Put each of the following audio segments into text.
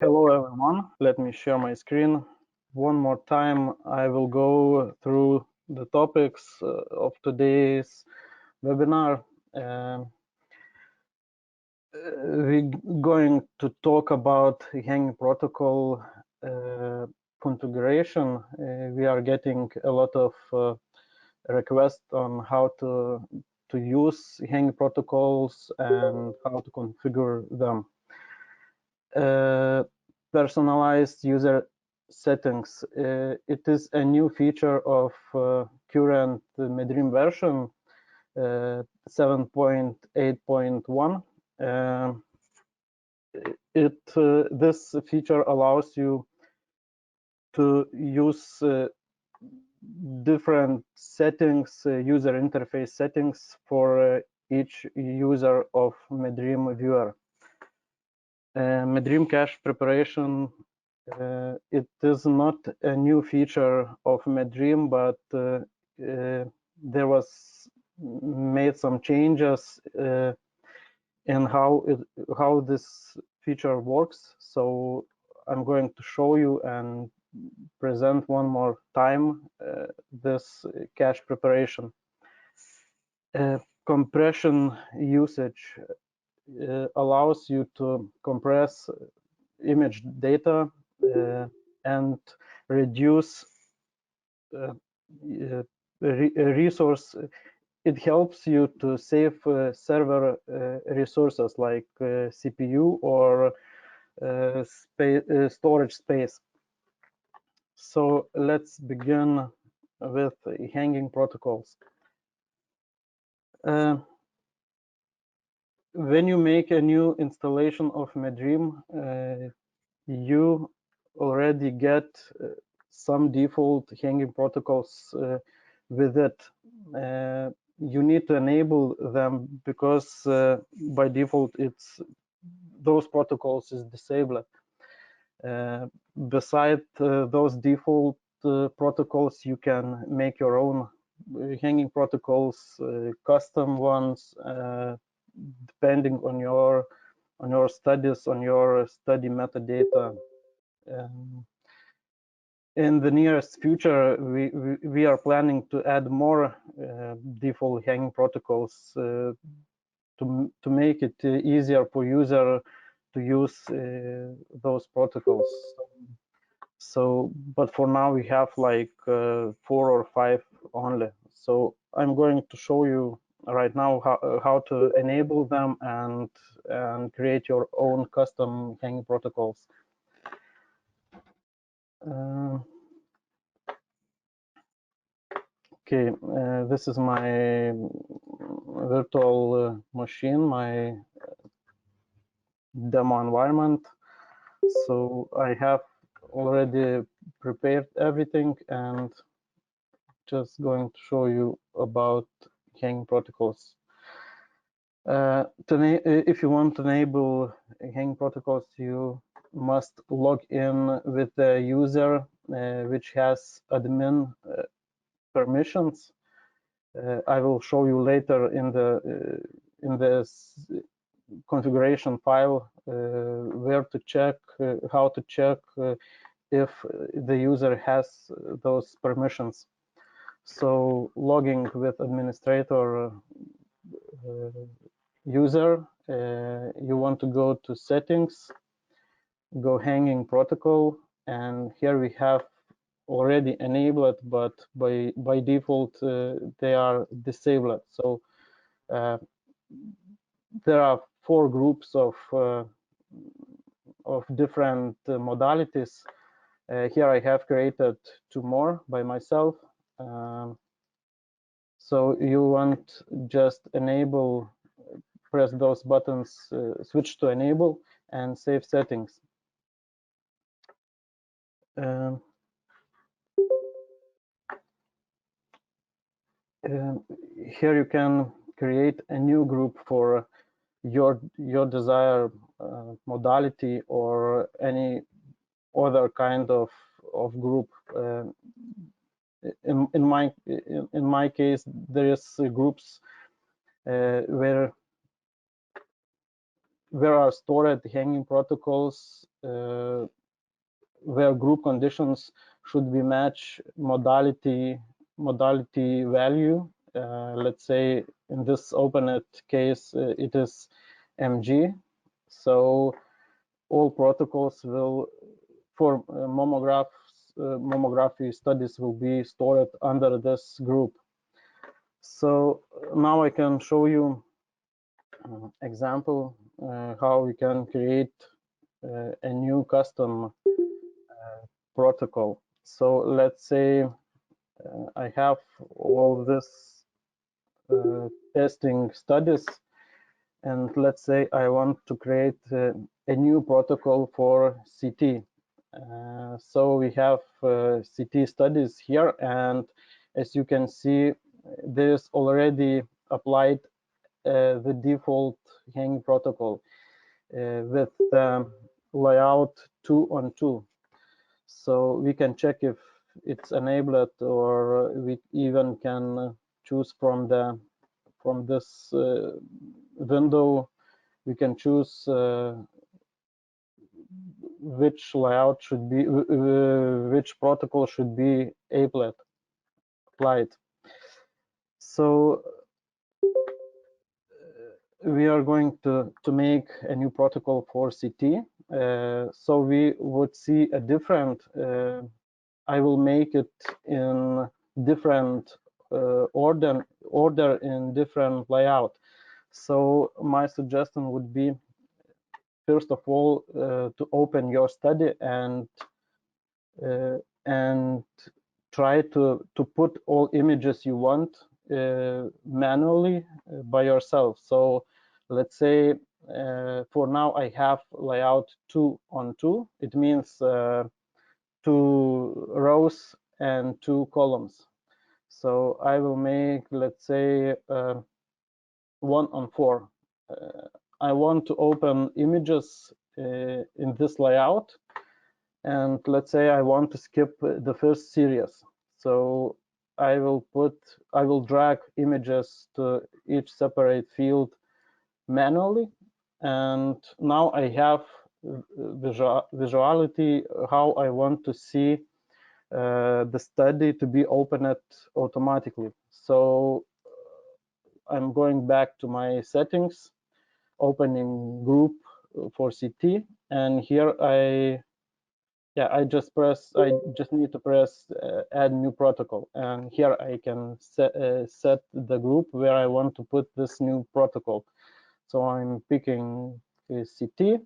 Hello everyone, let me share my screen. One more time, I will go through the topics of today's webinar. We're going to talk about hanging protocol configuration. We are getting a lot of requests on how to use hanging protocols and how to configure them. Personalized user settings. It is a new feature of current MedDream version 7.8.1. This feature allows you to use different settings, user interface settings for each user of MedDream viewer. MedDream cache preparation, it is not a new feature of MedDream, but there was made some changes in how this feature works. So I'm going to show you and present one more time this cache preparation. Compression usage allows you to compress image data and reduce resource. It helps you to save server resources like CPU or storage space. So let's begin with hanging protocols. When you make a new installation of MedDream, you already get some default hanging protocols with it. You need to enable them because by default those protocols is disabled. Beside those default protocols, you can make your own hanging protocols, custom ones, depending on your studies, on your study metadata. In the nearest future, we are planning to add more default hanging protocols to make it easier for user to use those protocols. So, but for now we have like 4 or 5 only. So I'm going to show you right now how to enable them and create your own custom hanging protocols. Okay, this is my virtual machine, my demo environment. So I have already prepared everything and just going to show you about hanging protocols. If you want to enable hanging protocols, you must log in with the user which has admin permissions. I will show you later in this configuration file where to check, how to check if the user has those permissions. So logging with administrator user, you want to go to settings, go hanging protocol, and here we have already enabled, but by default they are disabled. So there are 4 groups of different modalities. Here I have created 2 more by myself. So you want just enable, press those buttons, switch to enable and save settings. Here you can create a new group for your desired modality or any other kind of group. In my case, there is groups where where are stored hanging protocols where group conditions should be match modality value. Let's say in this OpenNet case, it is MG. So all protocols will, for mammography studies, will be stored under this group. So now I can show you example how we can create a new custom protocol. So let's say I have all this testing studies, and let's say I want to create a new protocol for CT. So we have CT studies here, and as you can see, there's already applied the default hanging protocol with layout 2-on-2. So we can check if it's enabled, or we even can choose from this window. We can choose which layout should be, which protocol should be applied. So we are going to make a new protocol for CT. So we would see a different, I will make it in different order in different layout. So my suggestion would be, first of all, to open your study and try to put all images you want manually by yourself. So let's say for now I have layout 2-on-2. It means 2 rows and 2 columns. So I will make, let's say, 1-on-4. I want to open images in this layout, and let's say I want to skip the first series. So I will drag images to each separate field manually, and now I have visuality how I want to see the study to be opened automatically. So I'm going back to my settings, opening group for CT, and here I just need to press add new protocol, and here I can set the group where I want to put this new protocol. So I'm picking CT.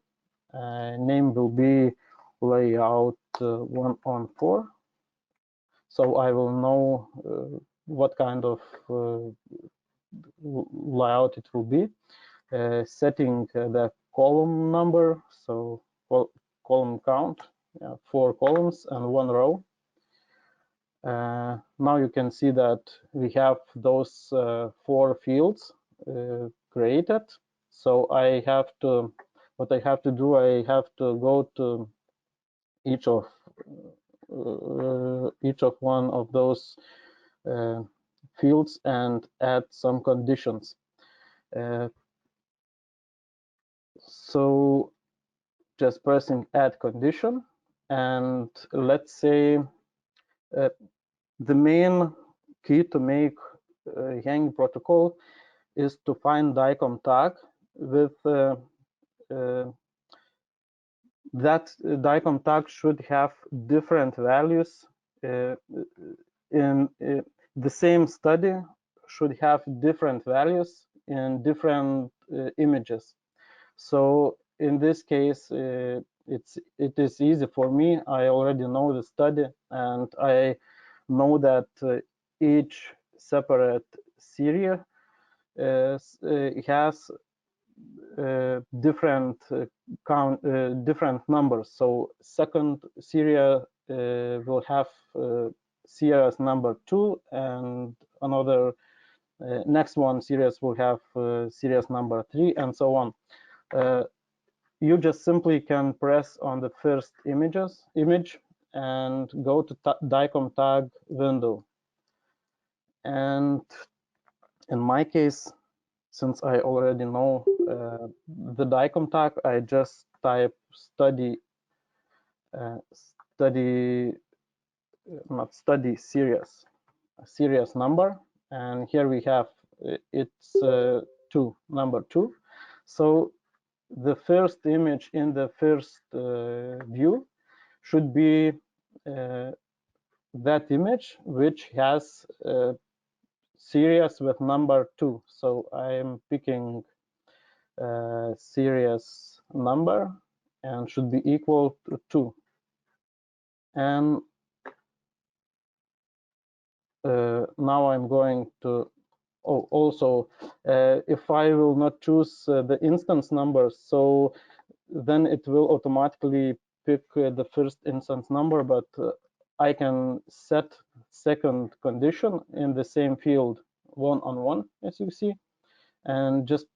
Name will be layout 1-on-4. So I will know what kind of layout it will be. Setting the column number, so column count, 4 columns and 1 row. Now you can see that we have those 4 fields created. So what I have to do, I have to go to each of one of those fields and add some conditions. So just pressing add condition, and let's say the main key to make a hanging protocol is to find DICOM tag with that DICOM tag should have different values in the same study, should have different values in different images. So in this case, it is easy for me. I already know the study, and I know that each separate series has different different numbers. So second series will have series number 2, and another next one series will have series number 3, and so on. You just simply can press on the first image and go to DICOM tag window. And in my case, since I already know the DICOM tag, I just type series number, and here we have it's number 2. So the first image in the first view should be that image which has series with number 2. So I am picking series number and should be equal to 2. And now I'm going to also if I will not choose the instance numbers, so then it will automatically pick the first instance number, but I can set second condition in the same field 1-on-1, as you see, and just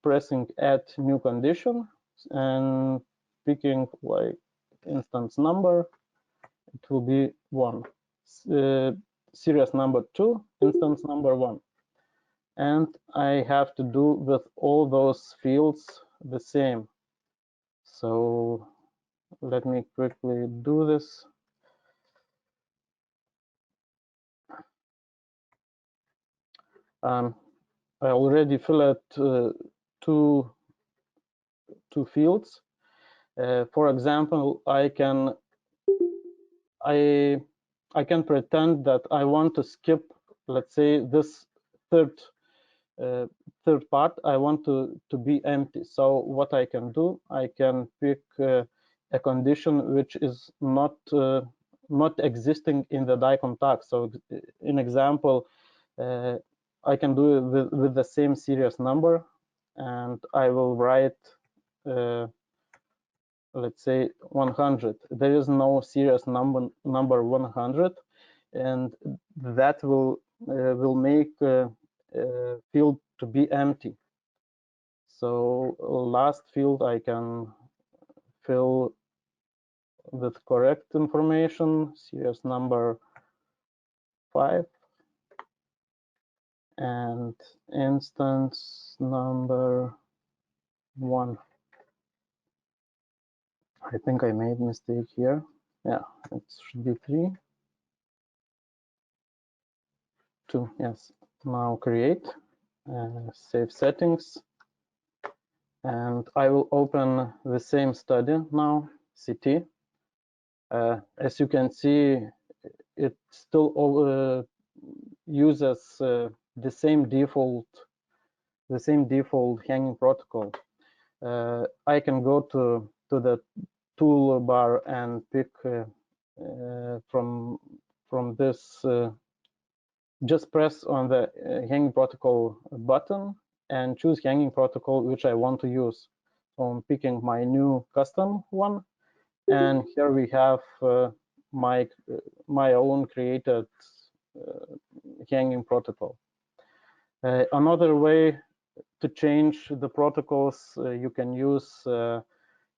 pressing add new condition and picking like instance number, it will be 1. Series number 2, instance number 1. And I have to do with all those fields the same. So let me quickly do this. I already filled two fields. For example, I can pretend that I want to skip, let's say, this third part. I want to be empty. So what I can do, I can pick a condition which is not existing in the DICOM tag. So in example, I can do it with the same series number, and I will write let's say 100. There is no series number 100, and that will make field to be empty. So last field I can fill with correct information, series number 5 and instance number 1. I think I made mistake here. Yeah, it should be 3. 2, yes. Now create, save settings, and I will open the same study now, CT. As you can see, it still uses the same default hanging protocol. I can go to the toolbar and pick from this. Just press on the hanging protocol button and choose hanging protocol which I want to use. So I'm picking my new custom one, and here we have my own created hanging protocol. Another way to change the protocols, you can use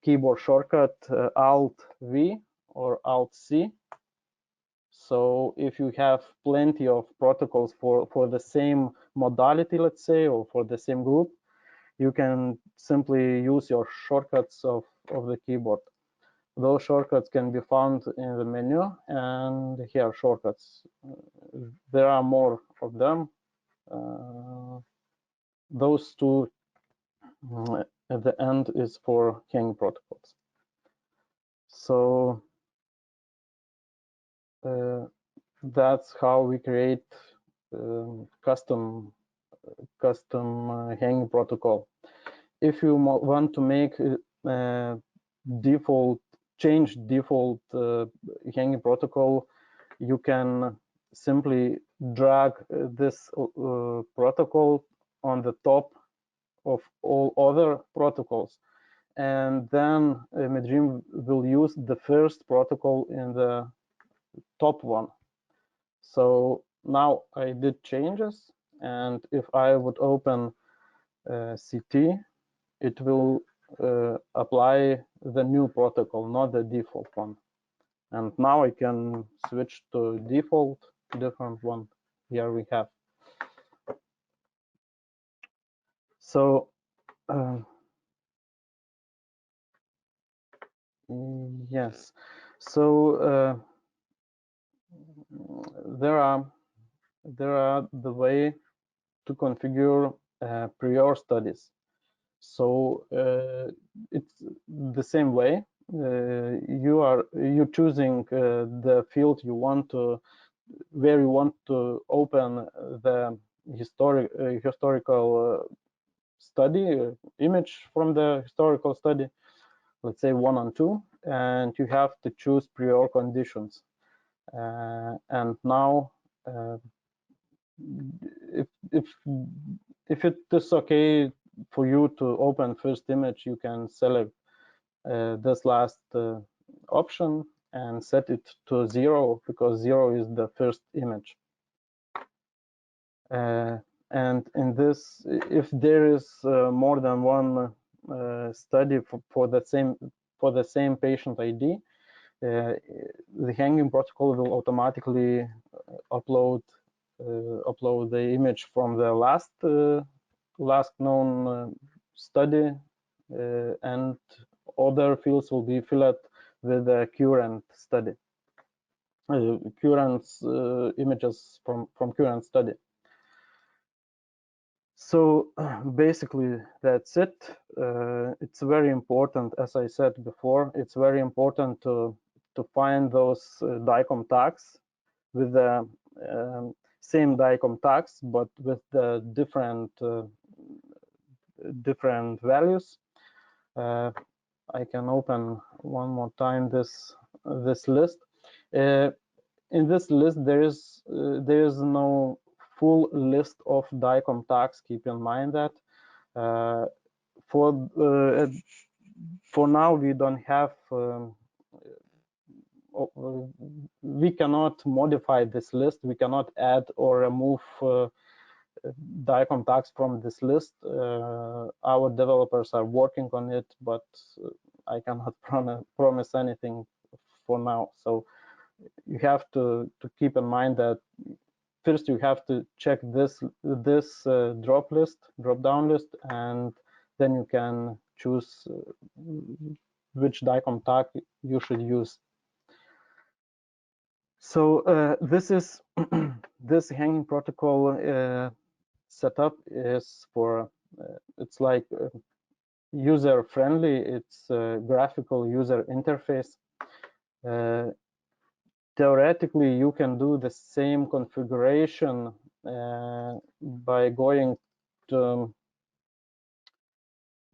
keyboard shortcut Alt V or Alt C. So if you have plenty of protocols for the same modality, let's say, or for the same group, you can simply use your shortcuts of the keyboard. Those shortcuts can be found in the menu, and here shortcuts. There are more of them. Those two at the end is for hanging protocols. So that's how we create custom hanging protocol. If you want to make change default hanging protocol, you can simply drag this protocol on the top of all other protocols, and then MedDream will use the first protocol in the top one. So now I did changes, and if I would open CT, it will apply the new protocol, not the default one. And now I can switch to default different one. Here we have. So yes, so there are the way to configure prior studies. So it's the same way. You're choosing the field you want to, where you want to open the historical study image from the historical study, let's say 1 and 2, and you have to choose prior conditions. And now, if it is okay for you to open first image, you can select this last option and set it to 0, because 0 is the first image. And in this, if there is more than one study for the same patient ID, the hanging protocol will automatically upload the image from the last known study, and other fields will be filled with the current study, current images from current study. So basically that's it. It's very important, as I said before, it's very important to find those DICOM tags with the same DICOM tags, but with the different values. I can open one more time this list. In this list, there is no full list of DICOM tags. Keep in mind that for now we don't have. We cannot modify this list. We cannot add or remove DICOM tags from this list. Our developers are working on it, but I cannot promise anything for now. So you have to keep in mind that first you have to check this drop down list, and then you can choose which DICOM tag you should use. So this is this hanging protocol setup is for it's like user friendly. It's a graphical user interface. Theoretically, you can do the same configuration by going to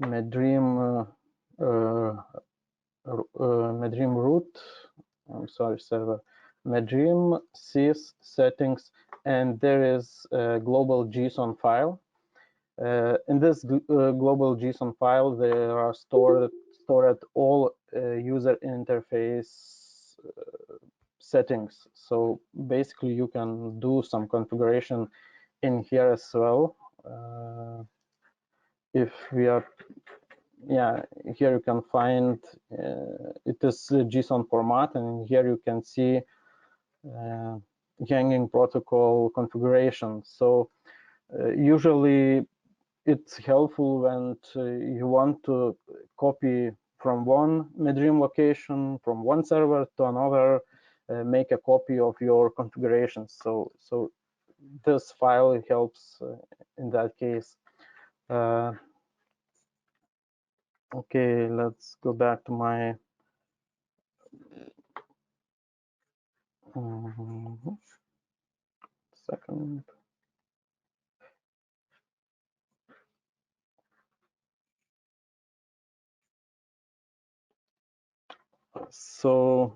MedDream MedDream root. I'm sorry, server. MedDream sys settings, and there is a global JSON file. In this global JSON file, there are stored all user interface settings. So basically, you can do some configuration in here as well. If we are, yeah, here you can find it is JSON format, and here you can see hanging protocol configuration. So usually it's helpful when you want to copy from one MedDream location, from one server to another, make a copy of your configuration. So this file helps in that case. Okay, let's go back to my second. So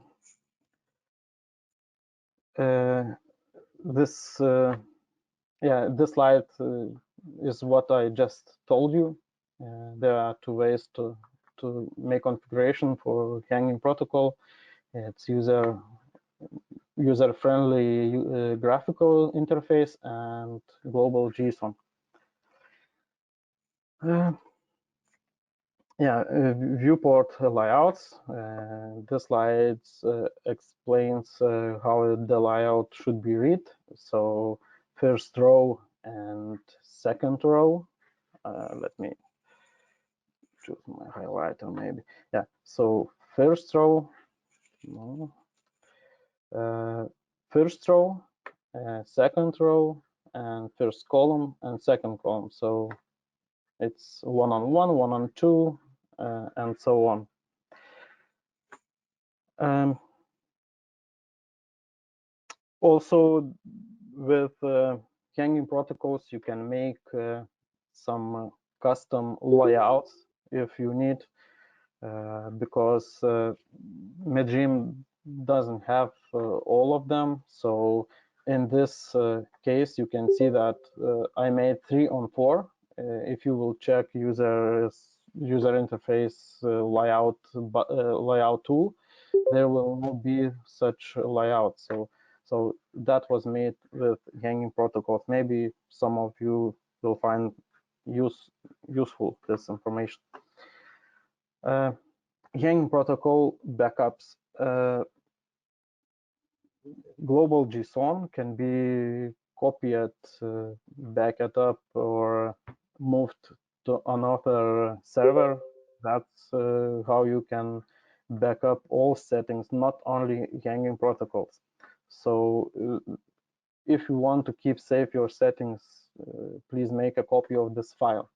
this this slide is what I just told you. There are two ways to make configuration for hanging protocol. It's user-friendly graphical interface and global JSON. Yeah, viewport layouts. This slide explains how the layout should be read. So first row and second row Let me choose my highlighter maybe. Yeah, so first row, no, first row, second row, and first column and second column. So it's 1 on 1, 1 on 2, and so on. Also, with hanging protocols, you can make some custom layouts if you need, because MedDream doesn't have all of them. So in this case, you can see that I made 3 on 4. If you will check user interface layout tool, there will not be such a layout. So that was made with hanging protocols. Maybe some of you will find useful this information. Hanging protocol backups. Global JSON can be copied, backed up, or moved to another server. That's how you can back up all settings, not only hanging protocols. So if you want to keep safe your settings, please make a copy of this file.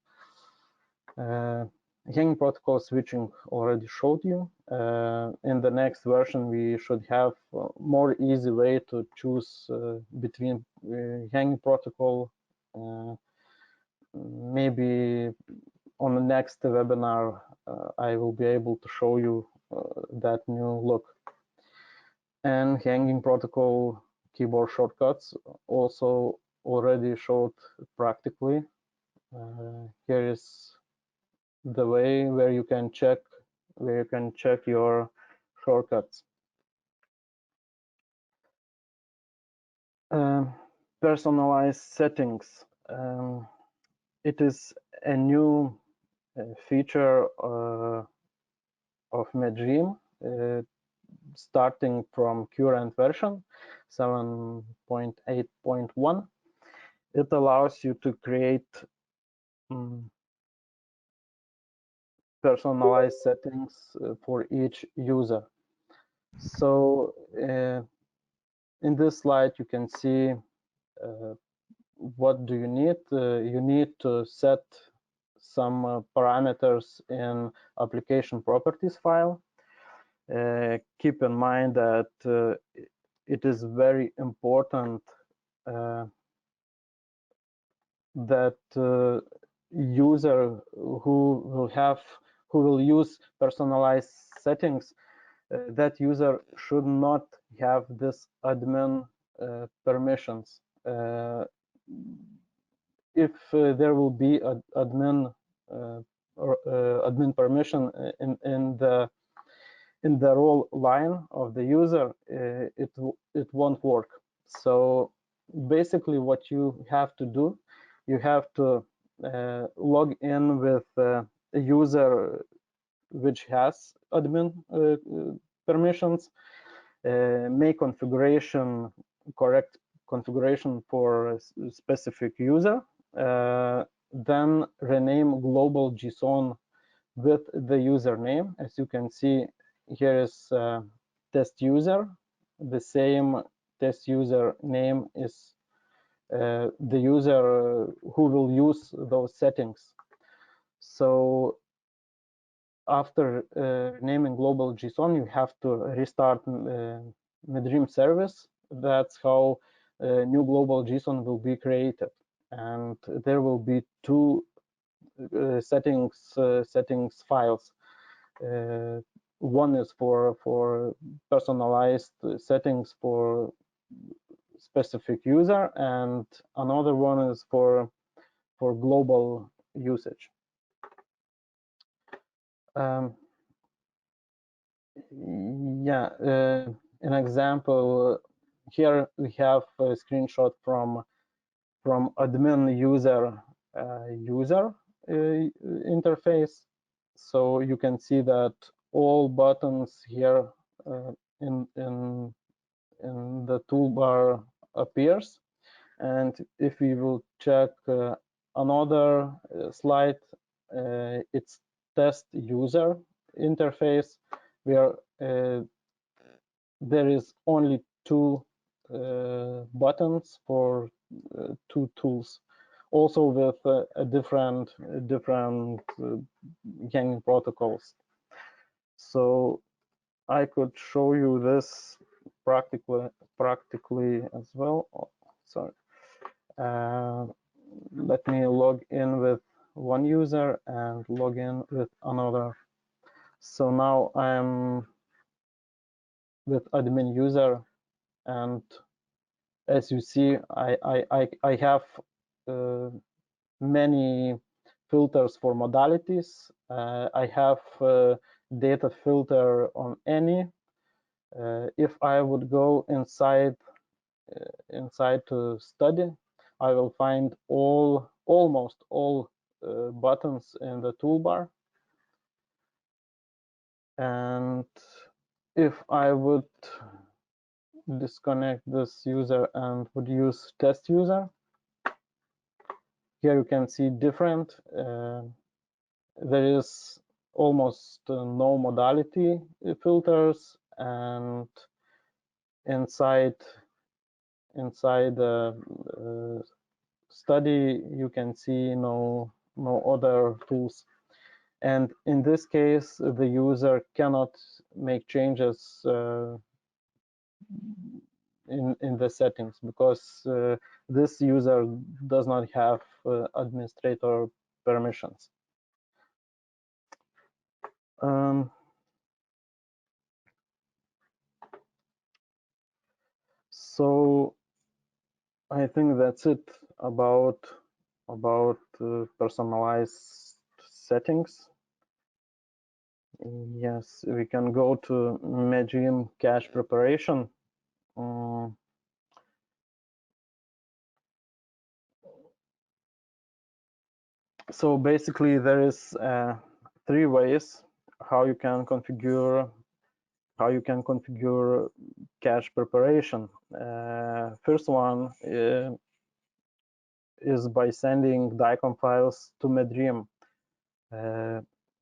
Hanging protocol switching already showed you. In the next version, we should have a more easy way to choose between hanging protocol. Maybe on the next webinar, I will be able to show you that new look. And hanging protocol keyboard shortcuts also already showed practically. Here is the way where you can check your shortcuts. Personalized settings. It is a new feature of MedDream, starting from current version 7.8.1. It allows you to create personalized settings for each user. So in this slide, you can see what do you need. You need to set some parameters in application properties file. Keep in mind that it is very important that user who will use personalized settings, that user should not have this admin permissions. If there will be admin admin permission in the role line of the user, it won't work. So basically, what you have to do, you have to log in with a user which has admin permissions, make correct configuration for a specific user, then rename global JSON with the username. As you can see, here is test user. The same test user name is the user who will use those settings. So after naming global JSON, you have to restart MedDream service. That's how new global JSON will be created, and there will be 2 settings files. One is for personalized settings for specific user, and another one is for global usage. Yeah, an example here, we have a screenshot from admin user interface. So you can see that all buttons here in the toolbar appears, and if we will check another slide, it's test user interface, where there is only two buttons for two tools, also with different hanging protocols. So I could show you this practically as well. Oh, sorry. Let me log in with one user and log in with another. So now I'm with admin user, and as you see, I have many filters for modalities. I have data filter on any. If I would go inside to study, I will find almost all buttons in the toolbar. And if I would disconnect this user and would use test user, here you can see different. There is almost no modality filters, and inside the study you can see no other tools. And in this case, the user cannot make changes in the settings, because this user does not have administrator permissions. So I think that's it about personalized settings. Yes, we can go to MedDream cache preparation. So basically, there is 3 ways how you can configure cache preparation. First one is by sending DICOM files to MedDream.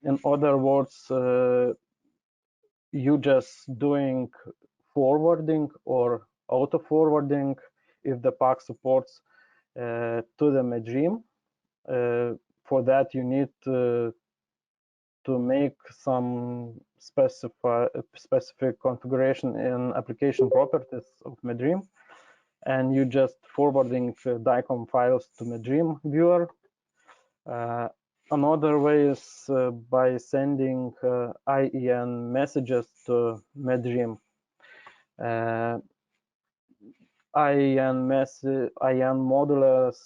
In other words, you just doing forwarding or auto forwarding if the PAC supports to the MedDream. For that, you need to make some specific configuration in application properties of MedDream, and you just forwarding DICOM files to MedDream viewer. Another way is by sending IEN messages to MedDream. IEN modules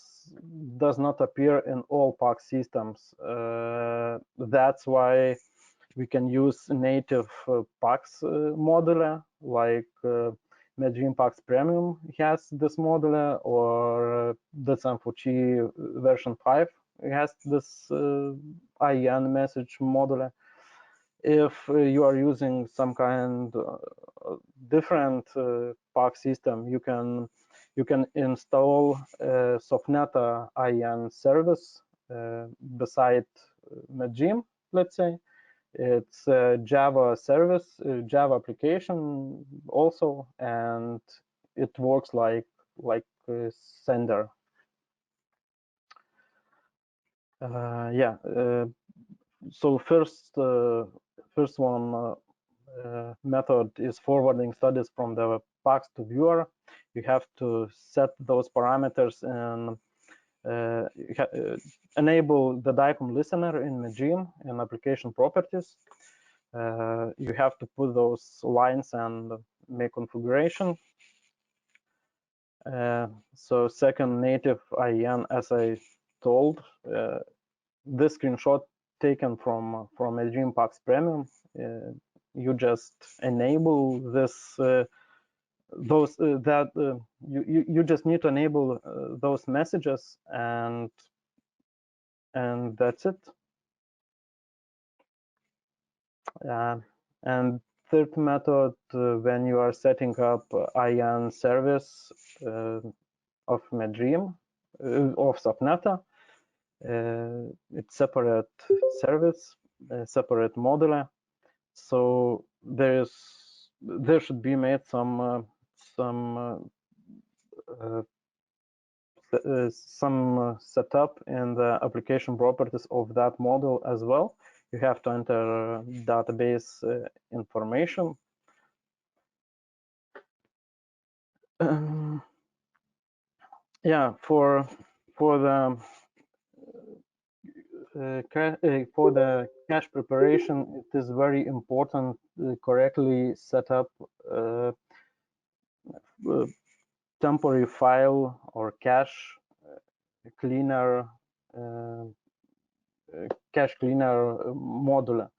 does not appear in all PAC systems. That's why we can use native PACS module, like MedDream PACS Premium has this module, or DICOM version 5 has this IEN message module. If you are using some kind different PAC system, you can install Softneta IEN service beside MedDream, let's say. It's a Java service, Java application also, and it works like a sender. So first one method is forwarding studies from the PACS to viewer. You have to set those parameters and enable the DICOM listener in MedDream in application properties. You have to put those lines and make configuration. So second, native IEN, as I told, this screenshot taken from MedDream PACS Premium. You just enable this you just need to enable those messages, and that's it. And third method, when you are setting up IEN service of MedDream of Softneta, it's separate service, separate modular. So there should be made some setup in the application properties of that model as well. You have to enter database information. Yeah, for the cache preparation, it is very important to correctly set up temporary file or cache cleaner cache cleaner module.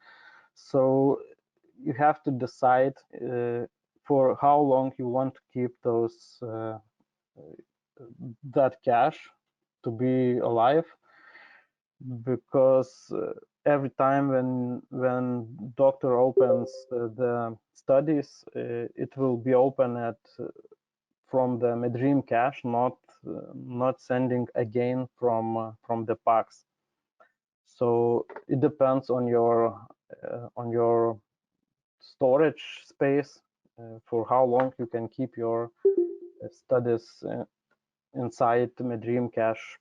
So you have to decide for how long you want to keep those that cache to be alive, because every time when doctor opens the studies, it will be open at from the MedDream cache, not sending again from the PACS. So it depends on your storage space for how long you can keep your studies inside MedDream cache,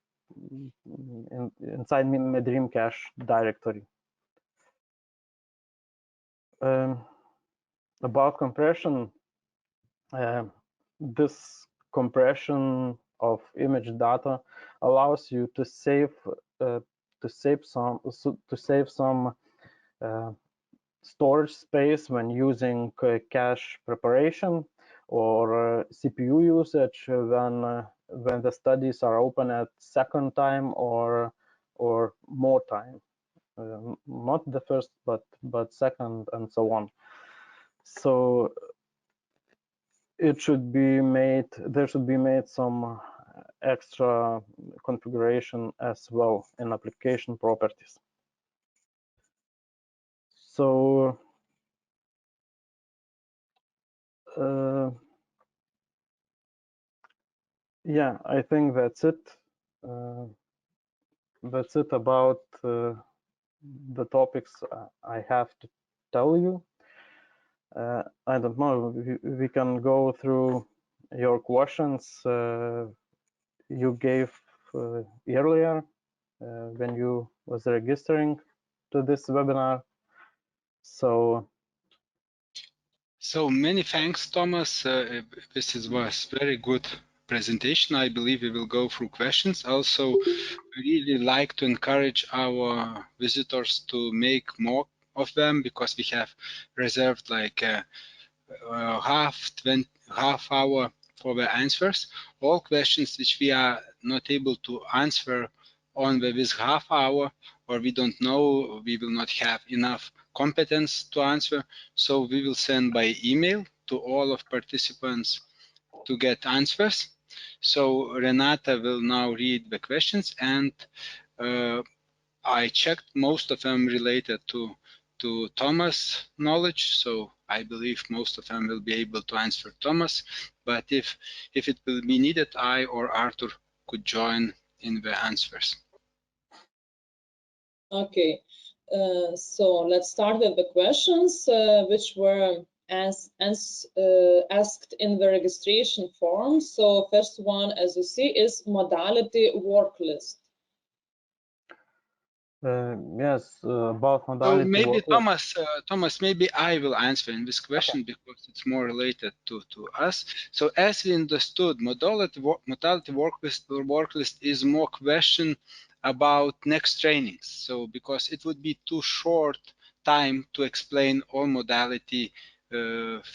inside MedDream cache directory. About compression, this compression of image data allows you to save some storage space when using cache preparation or CPU usage when the studies are open at second time or more time, not the first but second and so on. So it should be made, there should be made some extra configuration as well in application properties. So yeah, I think that's it. That's it about the topics I have to tell you. I don't know, we can go through your questions you gave earlier when you was registering to this webinar. So many thanks, Thomas. This was very good presentation. I believe we will go through questions. Also, we really like to encourage our visitors to make more of them, because we have reserved like half hour for the answers. All questions which we are not able to answer on this half hour, or we don't know, we will not have enough competence to answer, so we will send by email to all of participants to get answers. So Renata will now read the questions, and I checked most of them related to Tomas' knowledge, so I believe most of them will be able to answer Tomas. But if it will be needed, I or Artūr could join in the answers. Okay, so let's start with the questions which were asked in the registration form. So first one, as you see, is modality work list. yes, about modality. So maybe Thomas, maybe I will answer in this question, okay, because it's more related to us. So as we understood, modality work list is more question about next trainings. So because it would be too short time to explain all modality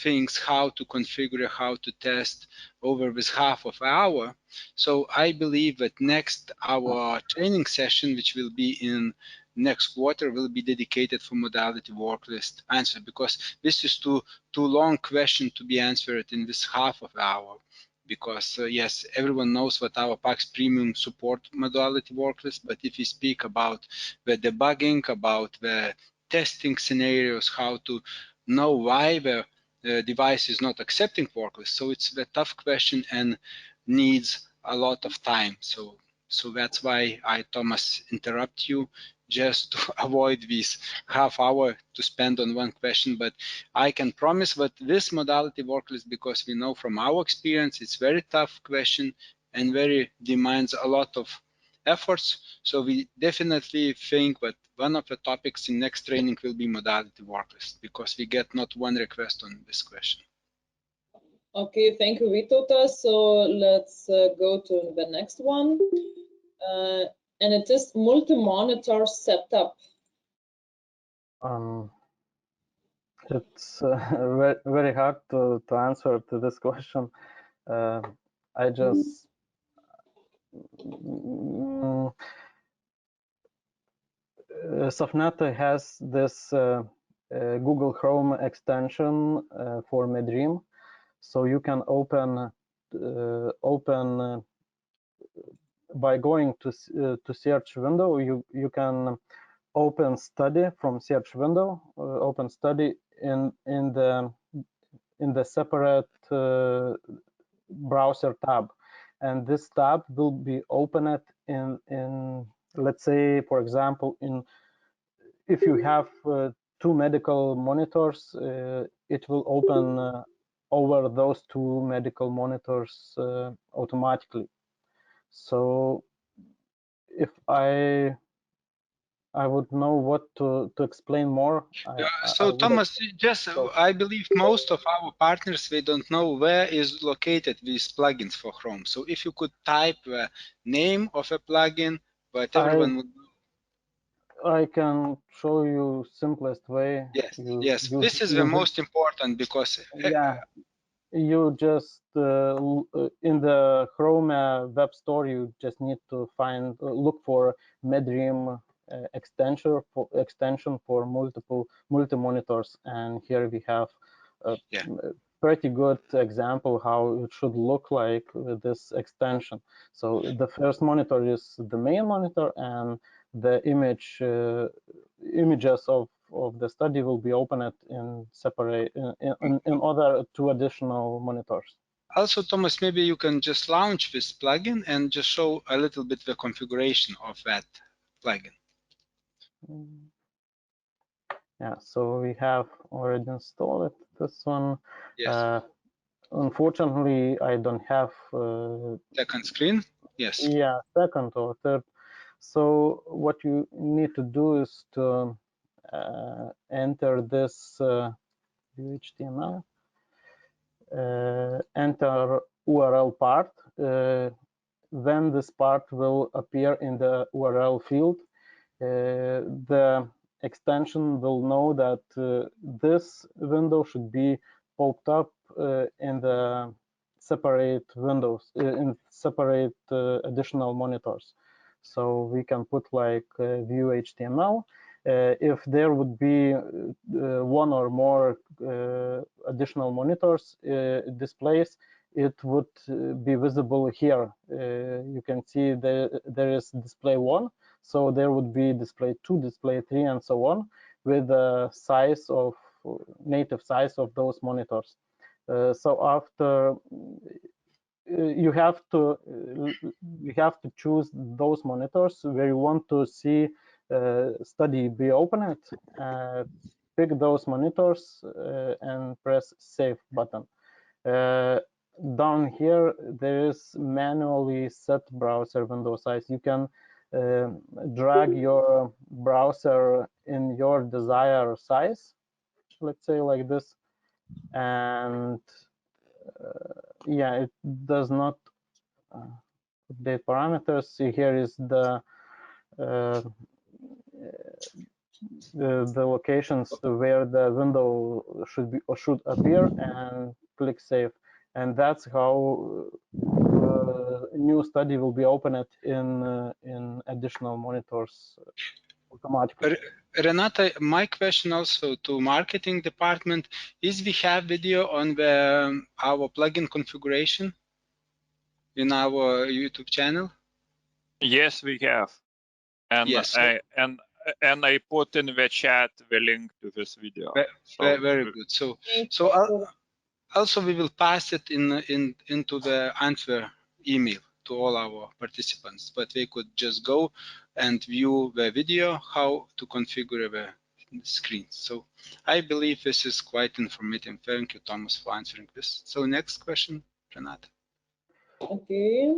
things, how to configure, how to test over this half of an hour. So I believe that next our training session, which will be in next quarter, will be dedicated for modality work list answer, because this is too long question to be answered in this half of an hour. Because yes, everyone knows that our PACS Premium support modality work list, but if we speak about the debugging, about the testing scenarios, how to know why the device is not accepting work list, so it's a tough question and needs a lot of time. So So that's why I, Thomas, interrupt you, just to avoid this half hour to spend on one question. But I can promise that this modality worklist, because we know from our experience, it's very tough question and very demands a lot of efforts. So we definitely think that one of the topics in next training will be modality worklist, because we get not one request on this question. Okay, thank you, Vytautas. So let's go to the next one. And it is multi-monitor setup. It's very, very hard to answer to this question. I just Softneta has this Google Chrome extension for MedDream, so you can open by going to search window. You can open study from search window. Open study in the separate browser tab, and this tab will be opened in let's say, for example, if you have two medical monitors, it will open over those two medical monitors automatically. So if I would know what to explain more. So Thomas, just I believe most of our partners, they don't know where is located these plugins for Chrome. So if you could type the name of a plugin, but everyone would know. I can show you simplest way. Yes, yes, this is the most important, because you just in the Chrome web store, you just need to look for MedDream extension for multi monitors, and here we have a pretty good example how it should look like with this extension. So the first monitor is the main monitor, and the images of the study will be opened in separate in other two additional monitors. Also, Thomas, maybe you can just launch this plugin and just show a little bit the configuration of that plugin. Yeah, so we have already installed this one. Yes. Unfortunately, I don't have second screen. Yes. Yeah, second or third. So what you need to do is to enter this HTML, enter URL part. Then this part will appear in the URL field. The extension will know that this window should be popped up in the separate windows, in separate additional monitors. So we can put like view HTML. If there would be one or more additional monitors displays, it would be visible here. You can see there is display 1, so there would be display 2, display 3, and so on, with the size of native size of those monitors. So after you have to choose those monitors where you want to see study be opened. Pick those monitors and press save button. Down here there is manually set browser window size. You can drag your browser in your desired size, let's say like this, and yeah, it does not update parameters. See, here is the locations where the window should appear, and click save, and that's how new study will be opened in additional monitors automatically. Renata, my question also to marketing department is: we have video on the our plugin configuration in our YouTube channel? Yes, we have. And yes. I put in the chat the link to this video. Very good. So also we will pass it into the answer email to all our participants, but they could just go and view the video, how to configure the screen. So I believe this is quite informative. Thank you, Thomas, for answering this. So next question, Renata. Okay.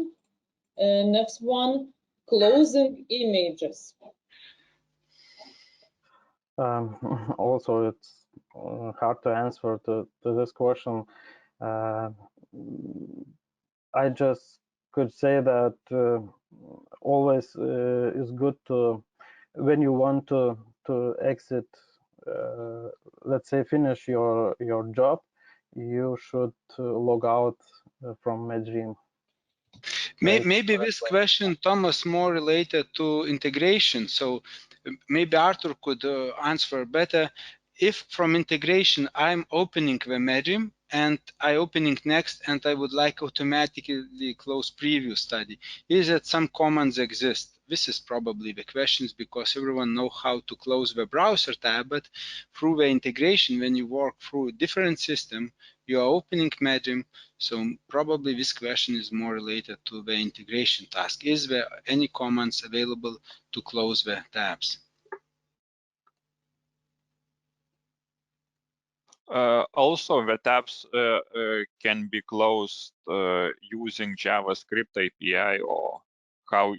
Next one, closing images. Also, it's hard to answer to this question. I just could say that always is good to, when you want to exit, let's say finish your job, you should log out from MedDream. Maybe this question, Thomas, more related to integration. So maybe Artūr could answer better. If from integration I'm opening the MedDream and I opening next and I would like automatically close previous study, is that some commands exist? This is probably the questions, because everyone know how to close the browser tab, but through the integration, when you work through a different system, you are opening MedDream. So probably this question is more related to the integration task. Is there any commands available to close the tabs? Also, the tabs can be closed using JavaScript API, or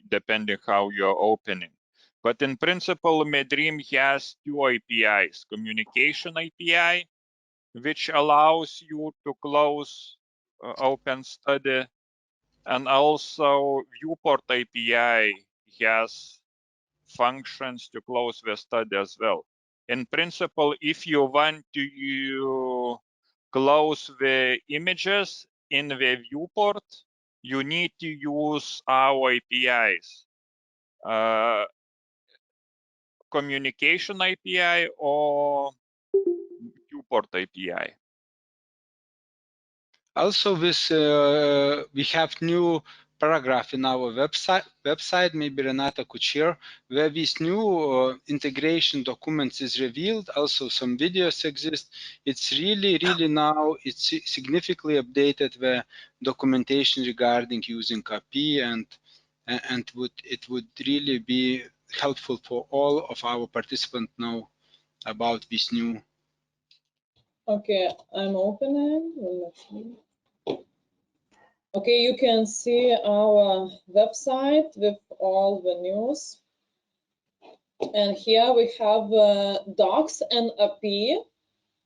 depending how you're opening. But in principle, MedDream has two APIs: communication API, which allows you to close open study, and also viewport API has functions to close the study as well. In principle, if you want to close the images in the viewport, you need to use our APIs, communication API or viewport API. Also, this we have new paragraph in our website. Maybe Renata could share where this new integration documents is revealed. Also, some videos exist. It's really now it's significantly updated the documentation regarding using API, and it would really be helpful for all of our participants know about this new. Okay, I'm opening. Let's see. Okay, you can see our website with all the news. And here we have docs and API.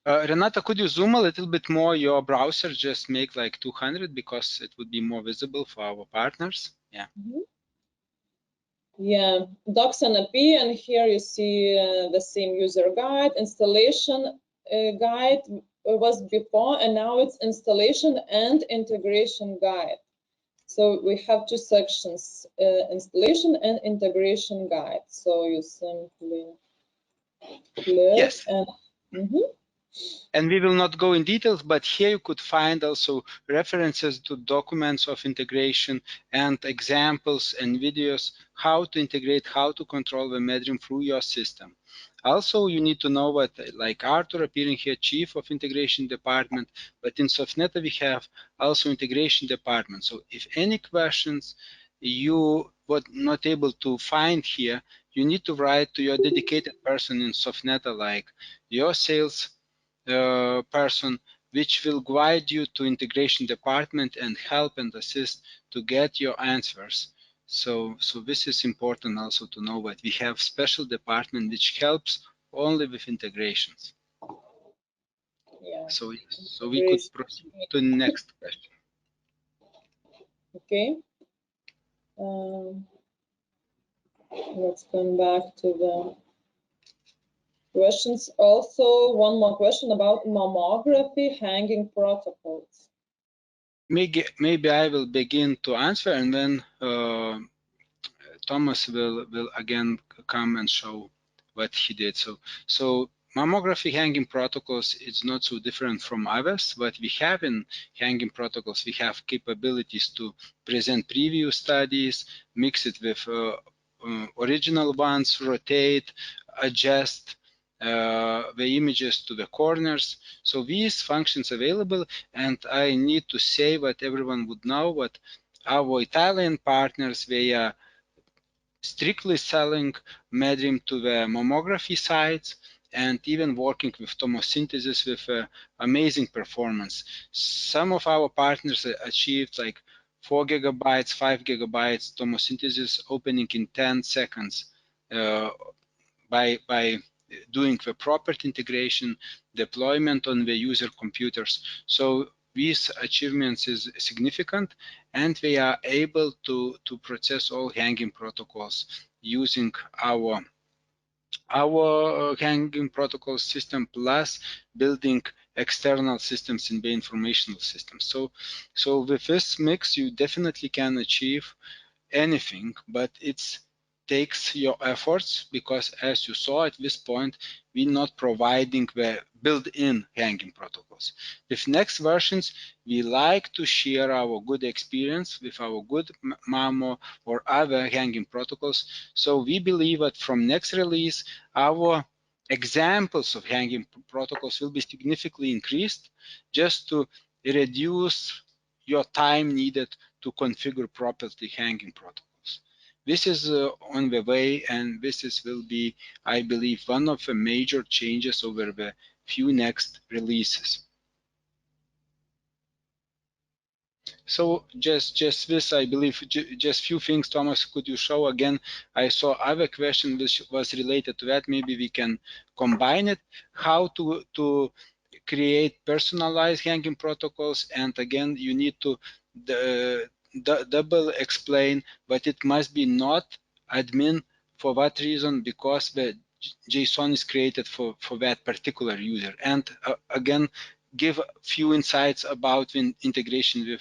Renata, could you zoom a little bit more your browser? Just make like 200, because it would be more visible for our partners. Yeah. Mm-hmm. Yeah, docs and API, and here you see the same user guide. Installation guide was before, and now it's installation and integration guide. So we have two sections, installation and integration guide. So you simply click. Yes. And And we will not go in details, but here you could find also references to documents of integration and examples and videos, how to integrate, how to control the MedDream through your system. Also, you need to know what, like Artūr appearing here, Chief of Integration Department, but in Softneta we have also Integration Department. So if any questions you were not able to find here, you need to write to your dedicated person in Softneta, like your sales person, which will guide you to integration department and help and assist to get your answers. So this is important also to know that we have special department which helps only with integrations. yeah. So we could proceed to the next question. Okay. Let's come back to the questions. Also, one more question about mammography hanging protocols. Maybe I will begin to answer, and then Tomas will again come and show what he did. So mammography hanging protocols is not so different from others. What we have in hanging protocols, we have capabilities to present previous studies, mix it with original ones, rotate, adjust the images to the corners. So these functions available, and I need to say what everyone would know, what our Italian partners, they are strictly selling MedDream to the mammography sites and even working with tomosynthesis with amazing performance. Some of our partners achieved like 4 gigabytes, 5 gigabytes tomosynthesis opening in 10 seconds by doing the proper integration, deployment on the user computers. So these achievements is significant, and they are able to process all hanging protocols using our hanging protocol system plus building external systems in the informational system. So with this mix, you definitely can achieve anything, but it takes your efforts, because as you saw at this point, we're not providing the built-in hanging protocols. With next versions, we like to share our good experience with our good Mammo or other hanging protocols. So we believe that from next release, our examples of hanging protocols will be significantly increased, just to reduce your time needed to configure properly hanging protocols. This is on the way, and this will be, I believe, one of the major changes over the few next releases. So just this, I believe, just few things. Thomas, could you show again? I saw other question which was related to that. Maybe we can combine it. How to create personalized hanging protocols, and again, you need to double explain, but it must be not admin. For what reason? Because the JSON is created for that particular user. And again, give a few insights about integration with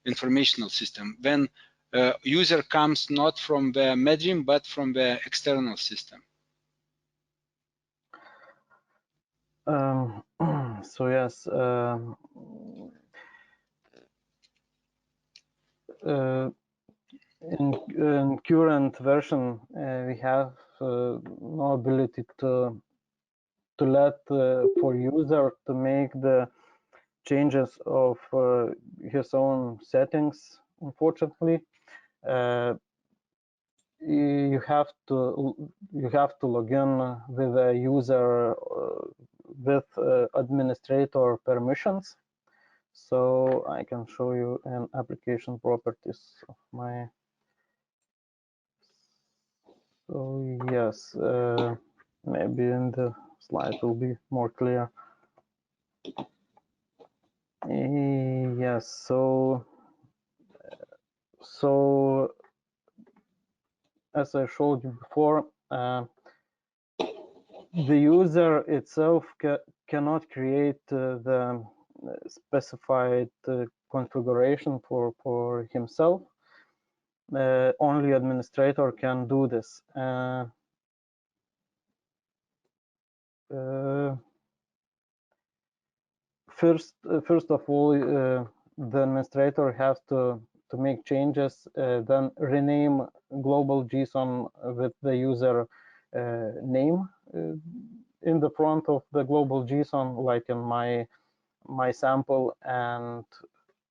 informational system. When user comes not from the MedDream, but from the external system. So yes, in current version, we have no ability to let for user to make the changes of his own settings. Unfortunately, you have to log in with a user with administrator permissions. So I can show you an application properties of my. So yes, maybe in the slide will be more clear. Yes, so as I showed you before, the user itself cannot create the specified configuration for himself. Only administrator can do this. First of all, the administrator has to make changes, then rename global JSON with the user name in the front of the global JSON, like in my sample. And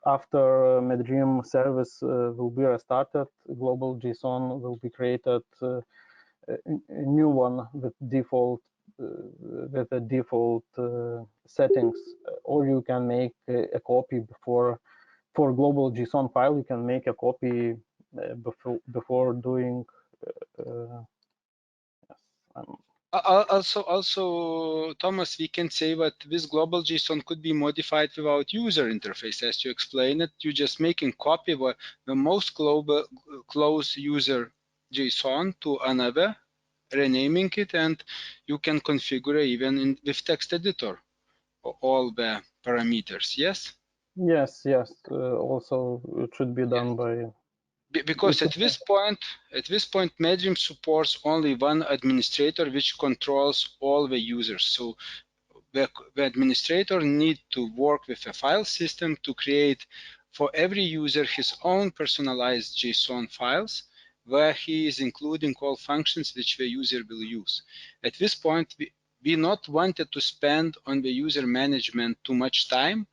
after MedDream service will be restarted, global JSON will be created, a new one with default with the default settings, or you can make a copy before. For global JSON file, you can make a copy before doing. Yes, also, Thomas, we can say that this global JSON could be modified without user interface. As you explained it, you're just making copy of the most close user JSON to another, renaming it, and you can configure even with text editor all the parameters. Yes. Yes. Also, it should be done by. Because at this point, MedDream supports only one administrator which controls all the users. So the administrator needs to work with a file system to create for every user his own personalized JSON files, where he is including all functions which the user will use. At this point, we not wanted to spend on the user management too much time.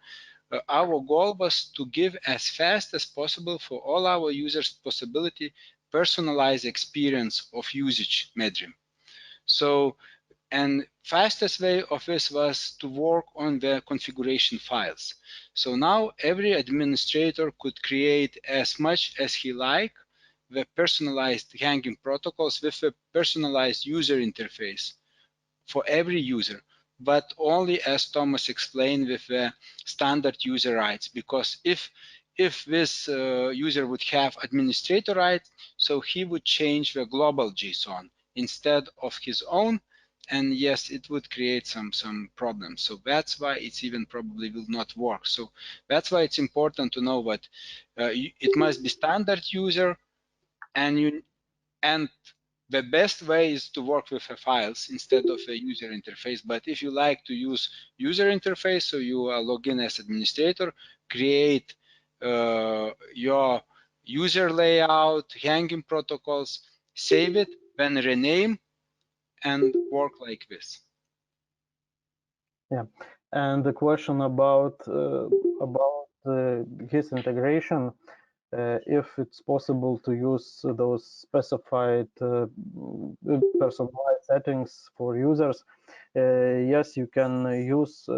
our goal was to give as fast as possible for all our users possibility personalized experience of usage MedDream. So, and fastest way of this was to work on the configuration files. So now every administrator could create as much as he like the personalized hanging protocols with a personalized user interface for every user, but only as Tomas explained with the standard user rights, because if this user would have administrator rights, so he would change the global JSON instead of his own, and yes, it would create some problems. So that's why it's even probably will not work. So that's why it's important to know that it must be standard user, and the best way is to work with the files instead of a user interface. But if you like to use user interface, so you log in as administrator, create your user layout, hanging protocols, save it, then rename, and work like this. Yeah, and the question about his integration, if it's possible to use those specified personalized settings for users, yes, you can use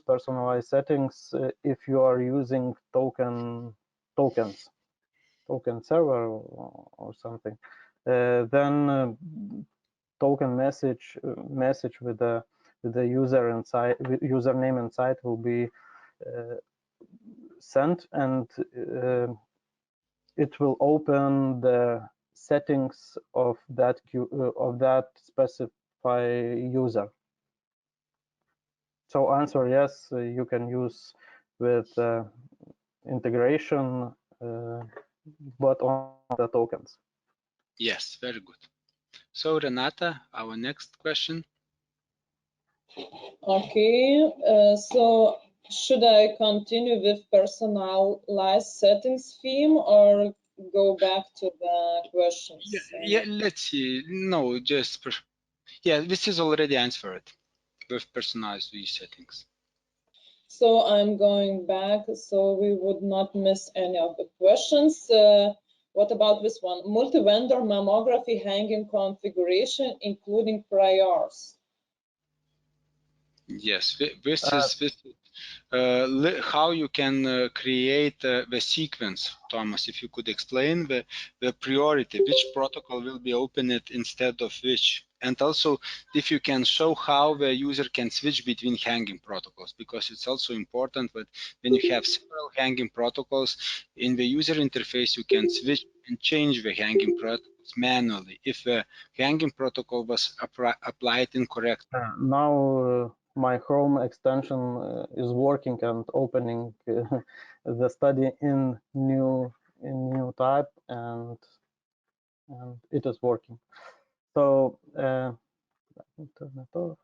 personalized settings if you are using token server or something. Then token message with the user inside, username inside will be sent, and it will open the settings of that specified user. So answer yes, you can use with integration, but on the tokens. Yes, very good. So Renata, our next question. Okay, so should I continue with personalized settings theme or go back to the questions? Yeah, let's see. No, just yeah, this is already answered with personalized settings. So I'm going back so we would not miss any of the questions. What about this one? Multi-vendor mammography hanging configuration, including priors. Yes, this is how you can create the sequence. Thomas, if you could explain the priority, which protocol will be opened instead of which, and also if you can show how the user can switch between hanging protocols, because it's also important that when you have several hanging protocols in the user interface, you can switch and change the hanging protocols manually if the hanging protocol was applied incorrectly. Now my Chrome extension is working and opening the study in new tab, and it is working. So let me turn it off.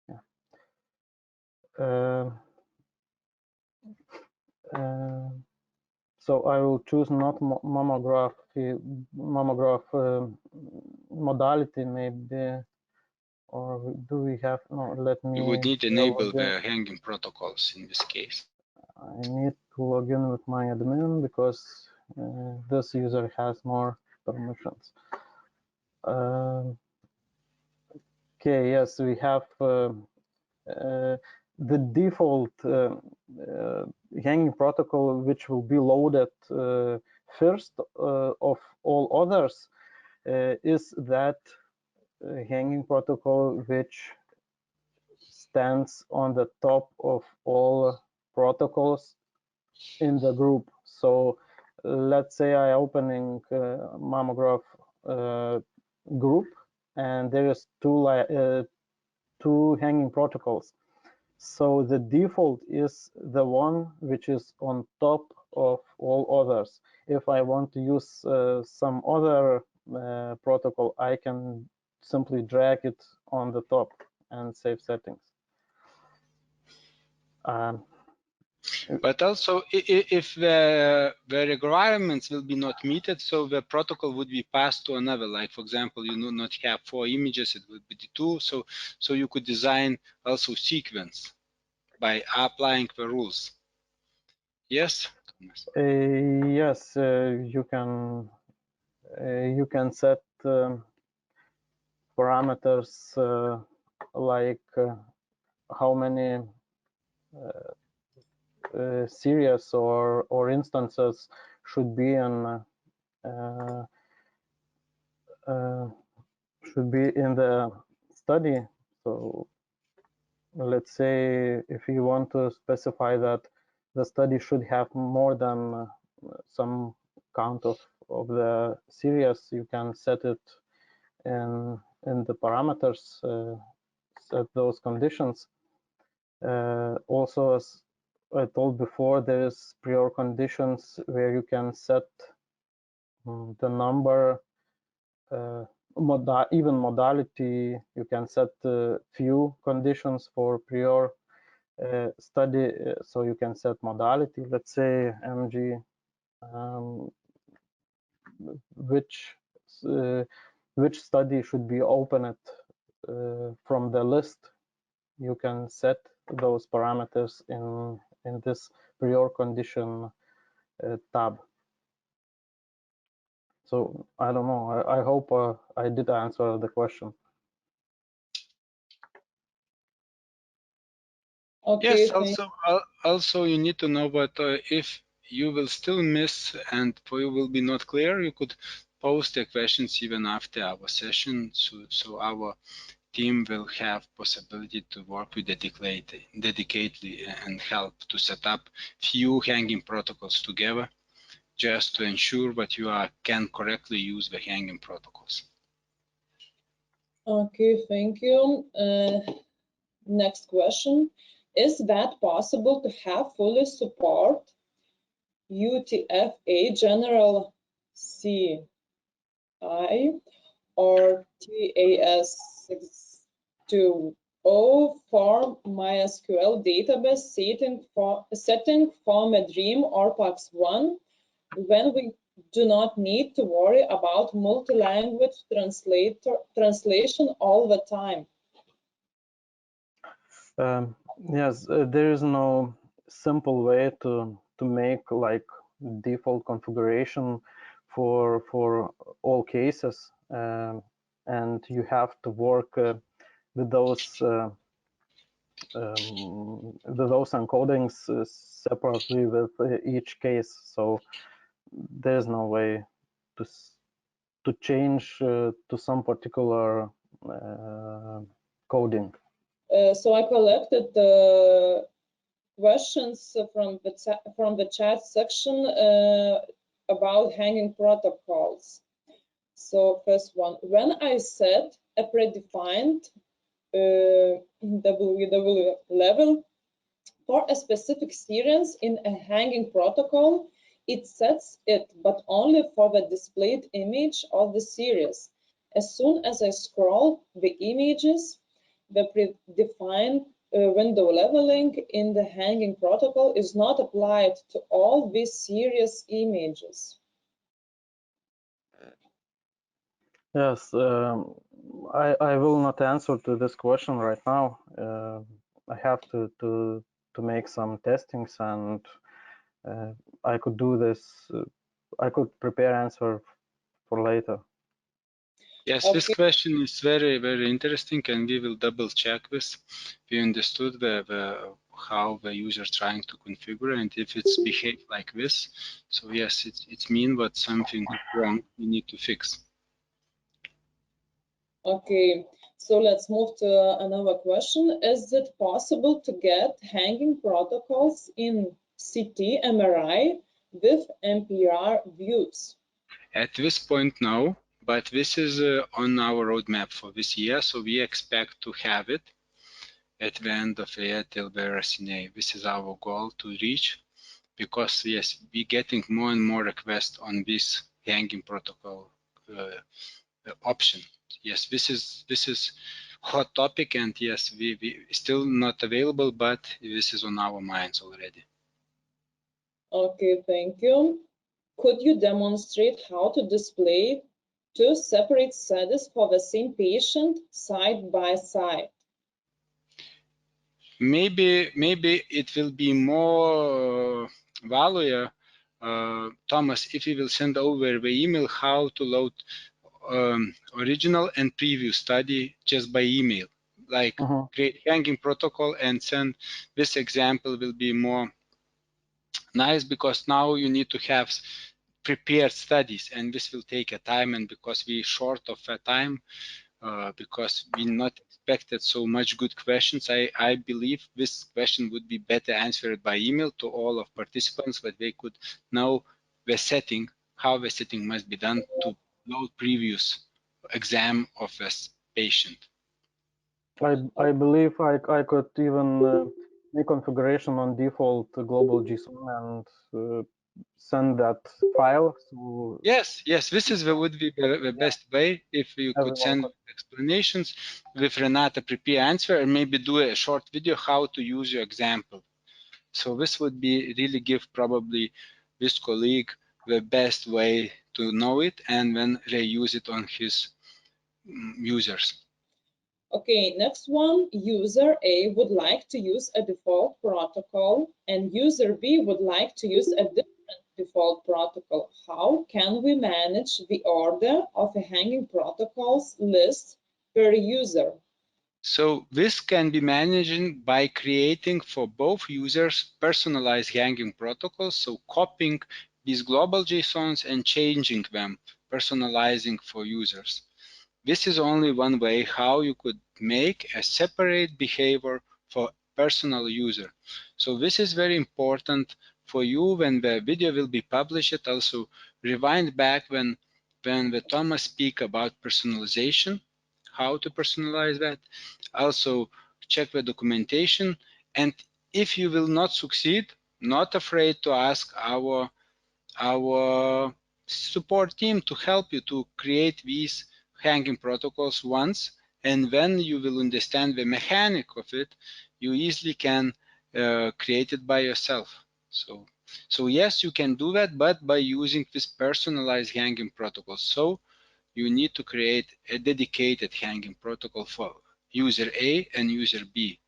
Yeah. So I will choose not mammograph modality maybe, or do we have, no, let me. You would need to enable the hanging protocols in this case. I need to log in with my admin because this user has more permissions. Okay, yes, we have the default hanging protocol, which will be loaded first of all others, is that hanging protocol which stands on the top of all protocols in the group. So let's say I opening mammograph group, and there is two hanging protocols. So the default is the one which is on top of all others. If I want to use some other protocol, I can simply drag it on the top and save settings. But also, if the requirements will be not met, so the protocol would be passed to another. Like, for example, you do not have 4 images, it would be the 2. So you could design also sequence by applying the rules. Yes, Thomas? Yes, you can set parameters like how many series or instances should be in the study. So let's say if you want to specify that the study should have more than some count of the series, you can set it in the parameters, set those conditions. Also, as I told before, there is prior conditions where you can set the number, even modality. You can set few conditions for prior study, so you can set modality. Let's say MG, which study should be opened from the list. You can set those parameters in this prior condition tab. So I don't know. I hope I did answer the question. Okay, yes. Also, you need to know that if you will still miss and for you will be not clear, you could post the questions even after our session. So our team will have possibility to work with dedicatedly and help to set up few hanging protocols together, just to ensure that you can correctly use the hanging protocols. Okay, thank you. Next question. Is that possible to have fully support UTF-8 general CI or TAS620 for MySQL database setting for MedDream or PAX1 when we do not need to worry about multi-language translation all the time? Yes, there is no simple way to make like default configuration for all cases, and you have to work with those encodings separately with each case. So there's no way to change to some particular coding. So I collected the questions from the chat section about hanging protocols. So first one, when I set a predefined WW level for a specific series in a hanging protocol, it sets it, but only for the displayed image of the series. As soon as I scroll the images, the predefined window leveling in the hanging protocol is not applied to all these series images. Yes, I will not answer to this question right now. I have to make some testings, and I could do this. I could prepare answer for later. Yes, okay. This question is very, very interesting, and we will double check this. We understood how the user is trying to configure, and if it's behaved like this, so yes, it means that something wrong we need to fix. Okay, so let's move to another question. Is it possible to get hanging protocols in CT MRI with MPR views? At this point, no, but this is on our roadmap for this year, so we expect to have it at the end of the year till the RCNA. This is our goal to reach, because yes, we're getting more and more requests on this hanging protocol option. Yes, this is hot topic, and yes, we still not available, but this is on our minds already. Okay, thank you. Could you demonstrate how to display two separate studies for the same patient side by side? Maybe it will be more value, Thomas, if you will send over the email how to load original and preview study just by email, like create hanging protocol and send. This example will be more nice because now you need to have prepared studies, and this will take a time, and because we short of a time, because we not expected so much good questions, I believe this question would be better answered by email to all of participants, but they could know the setting, how the setting must be done to load previous exam of this patient. I believe I could even make configuration on default global JSON and send that file. So yes, this is would be the best way if you could send explanations with Renata prepare answer and maybe do a short video how to use your example. So this would be really give probably this colleague the best way to know it and then reuse it on his users. Okay, next one, user A would like to use a default protocol and user B would like to use a different default protocol. How can we manage the order of a hanging protocols list per user? So this can be managed by creating for both users personalized hanging protocols, so copying these global JSONs and changing them, personalizing for users. This is only one way how you could make a separate behavior for personal user. So this is very important for you when the video will be published. Also rewind back when the Tomas speak about personalization, how to personalize that. Also check the documentation, and if you will not succeed, not afraid to ask our support team to help you to create these hanging protocols once, and when you will understand the mechanic of it, you easily can create it by yourself. So yes, you can do that, but by using this personalized hanging protocol. So you need to create a dedicated hanging protocol for user A and user B.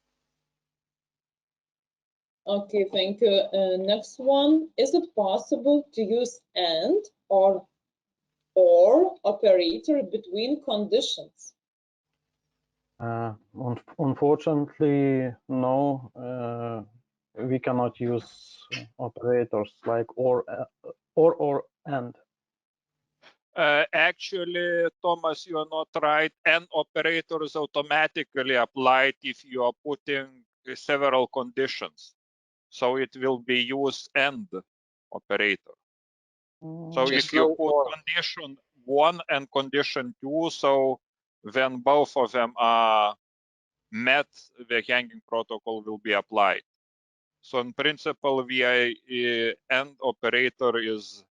Okay, thank you. Next one, is it possible to use AND or operator between conditions? Unfortunately, no. We cannot use operators like or and. Actually, Thomas, you are not right. And operator is automatically applied if you are putting several conditions. So it will be use and operator. So Just if you no put or. condition 1 and condition 2, so when both of them are met, the hanging protocol will be applied. So in principle, the and operator is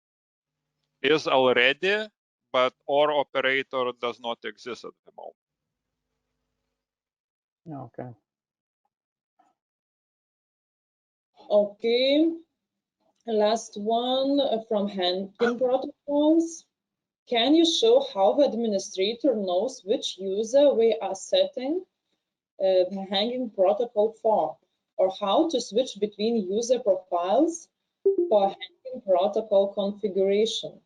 already, but or operator does not exist at the moment. Okay. Okay, last one from hanging protocols. Can you show how the administrator knows which user we are setting the hanging protocol for, or how to switch between user profiles for hanging protocol configuration?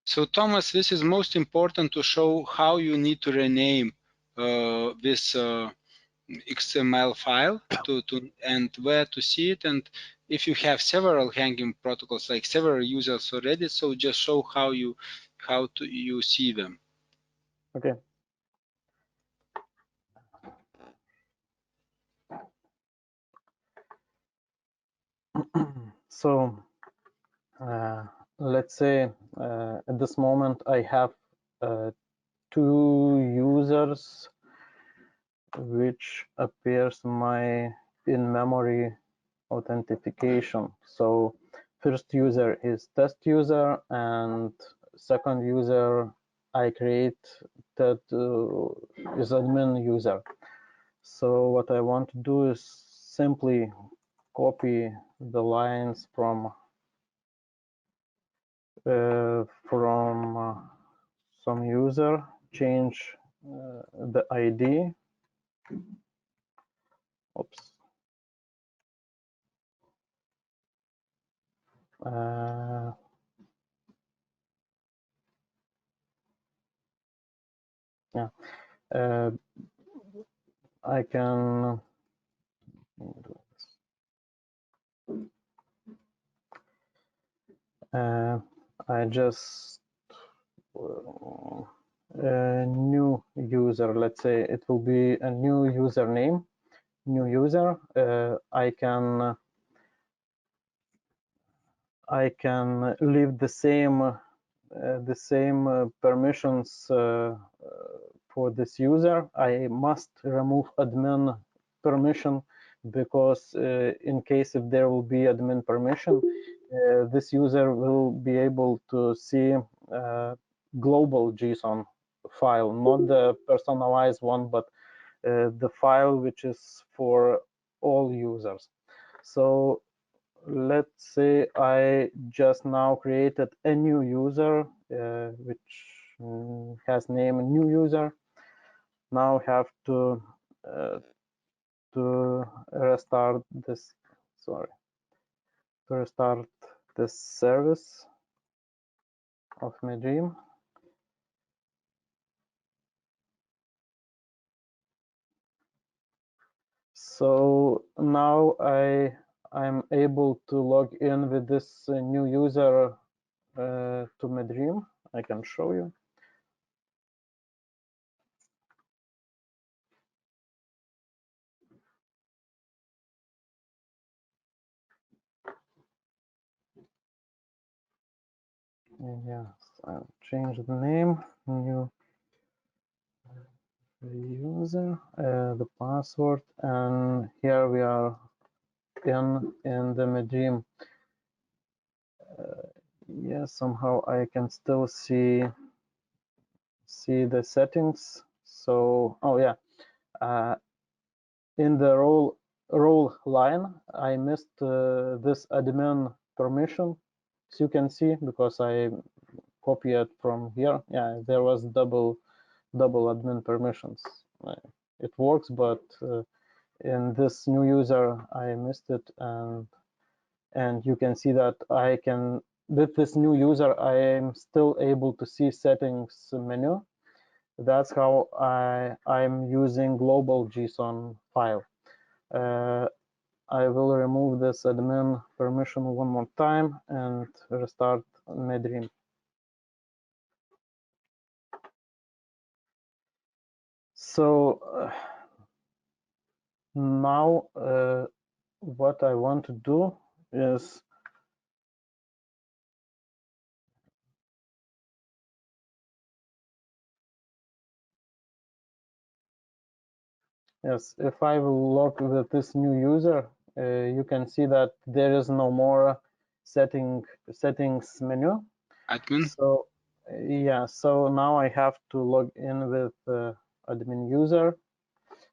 So Thomas, this is most important to show how you need to rename this XML file and where to see it, and if you have several hanging protocols, like several users already, so just show how you see them. Okay. So let's say at this moment I have 2 users which appears my in-memory authentication. So first user is test user and second user I create that is admin user. So what I want to do is simply copy the lines from from some user, change the ID. Oops. Yeah, I can I just a new user, let's say it will be a new username, new user. I can leave the same permissions for this user. I must remove admin permission because in case if there will be admin permission, this user will be able to see global JSON file, not the personalized one, but the file which is for all users. So let's say I just now created a new user which has name new user. Now have to restart this. Sorry, to restart this service of MedDream. So now I'm able to log in with this new user to MedDream. I can show you. Yes, I'll change the name, new user, the password, and here we are in the MedDream. Yes, somehow I can still see the settings. So, oh yeah, in the role line, I missed this admin permission, as you can see, because I copied it from here. Yeah, there was double admin permissions. It works, but in this new user, I missed it, and you can see that I can, with this new user, I am still able to see settings menu. That's how I'm using global JSON file. I will remove this admin permission one more time and restart MedDream. So now what I want to do is yes, if I will log with this new user, you can see that there is no more settings menu. Admin. So yeah, so now I have to log in with admin user,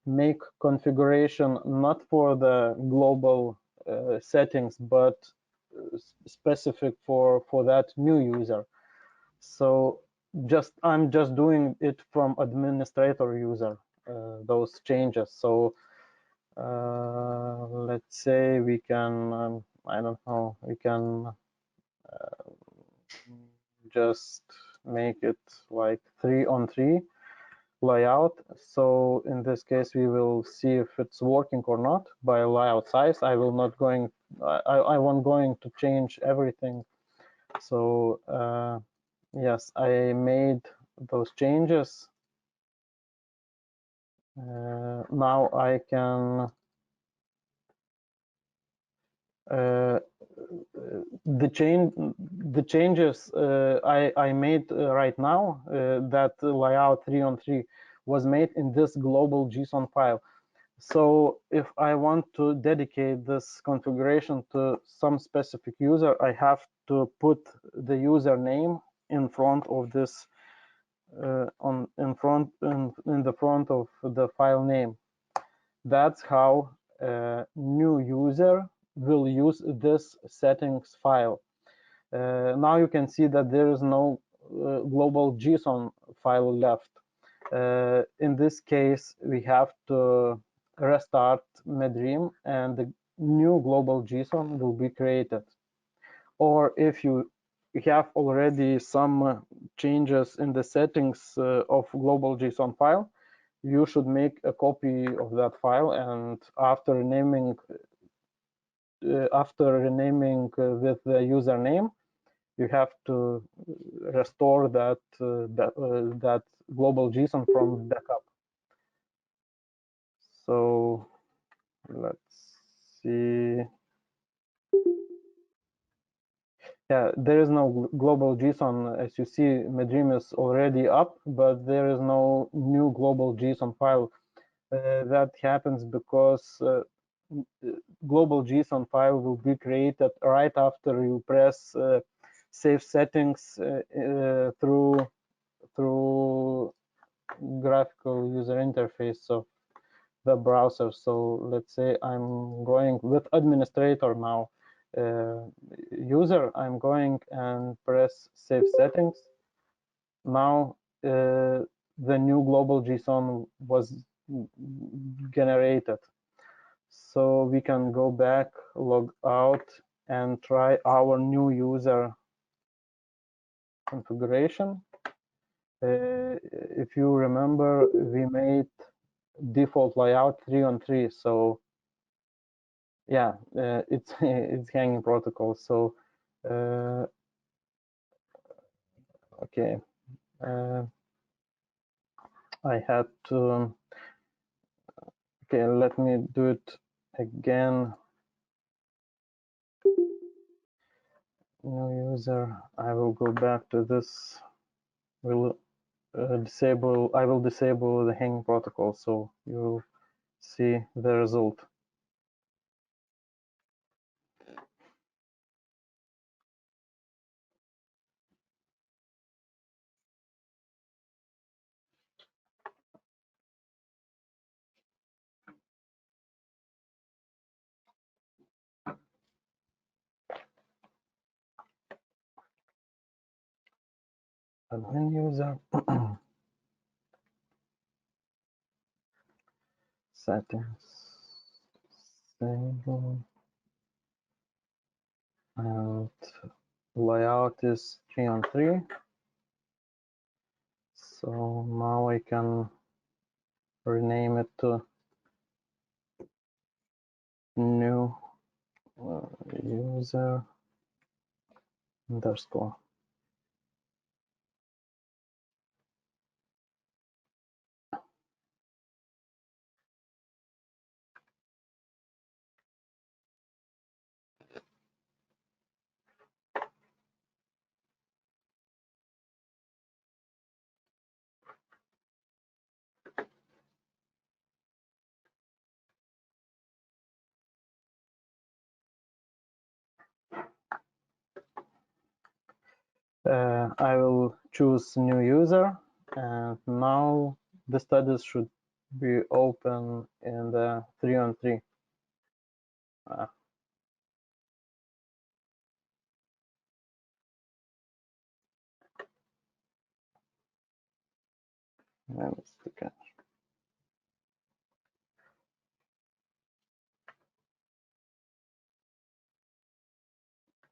make configuration not for the global settings, but specific for that new user. So I'm just doing it from administrator user, those changes. So let's say we can, I don't know, we can just make it like 3-on-3 layout. So in this case, we will see if it's working or not by layout size. I will not going, I won't going to change everything. So yes, I made those changes. Now I can the changes I made right now, that layout 3-on-3 was made in this global JSON file. So if I want to dedicate this configuration to some specific user, I have to put the username in front of this in the front of the file name. That's how a new user will use this settings file. Now you can see that there is no global JSON file left. In this case, we have to restart MedDream and the new global JSON will be created. Or if you have already some changes in the settings of global JSON file, you should make a copy of that file, and after renaming with the username, you have to restore that global JSON from backup. So let's see. Yeah, there is no global JSON. As you see, MedDream is already up, but there is no new global JSON file. That happens because global JSON file will be created right after you press save settings through graphical user interface of the browser. So let's say I'm going with administrator now, user, I'm going and press save settings. Now the new global JSON was generated. So we can go back, log out, and try our new user configuration. If you remember, we made default layout 3-on-3. So yeah, it's hanging protocol. So okay, I had to. Okay, let me do it again. New user. I will go back to this. Will disable. I will disable the hanging protocol, so you will see the result. Admin user. Settings. Disable. And layout is 3-on-3. So now I can rename it to new user underscore. I will choose new user, and now the studies should be open in the 3-on-3. Okay.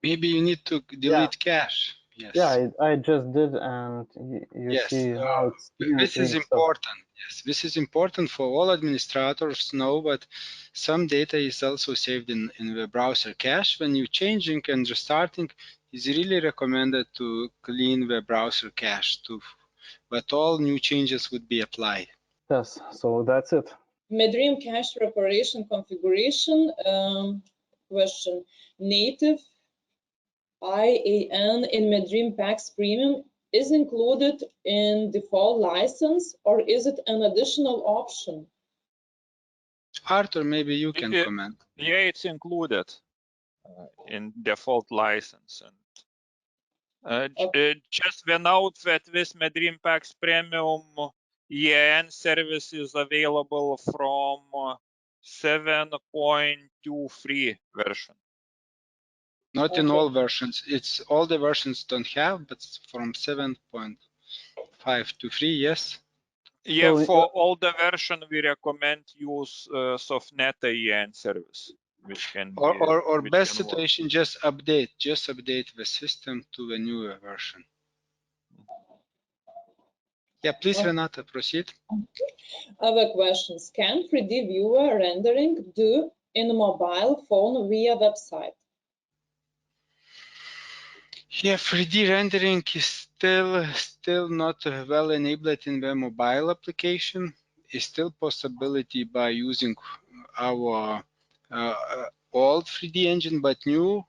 Maybe you need to delete cache. Yes. Yeah, I just did, and you see now it's this is important. Yes, this is important for all administrators know, but some data is also saved in the browser cache. When you're changing and restarting, it's really recommended to clean the browser cache too, but all new changes would be applied. Yes, so that's it. MedDream cache preparation configuration question. Native IAN in MedDream PACS Premium is included in default license, or is it an additional option? Arthur, maybe you can comment. Yeah, it's included in default license. And just the note that this MedDream PACS Premium EAN service is available from 7.23 version. Not in all versions. It's all the versions don't have, but from 7.5 to 3, yes. Yeah, So, for all the version, we recommend use Softneta EN service, which can be Or which best can work. situation, just update the system to a newer version. Yeah, please, Renata, proceed. Other questions. Can 3D viewer rendering do in mobile phone via website? Yeah, 3D rendering is still not well enabled in the mobile application. It's still possibility by using our old 3D engine, but new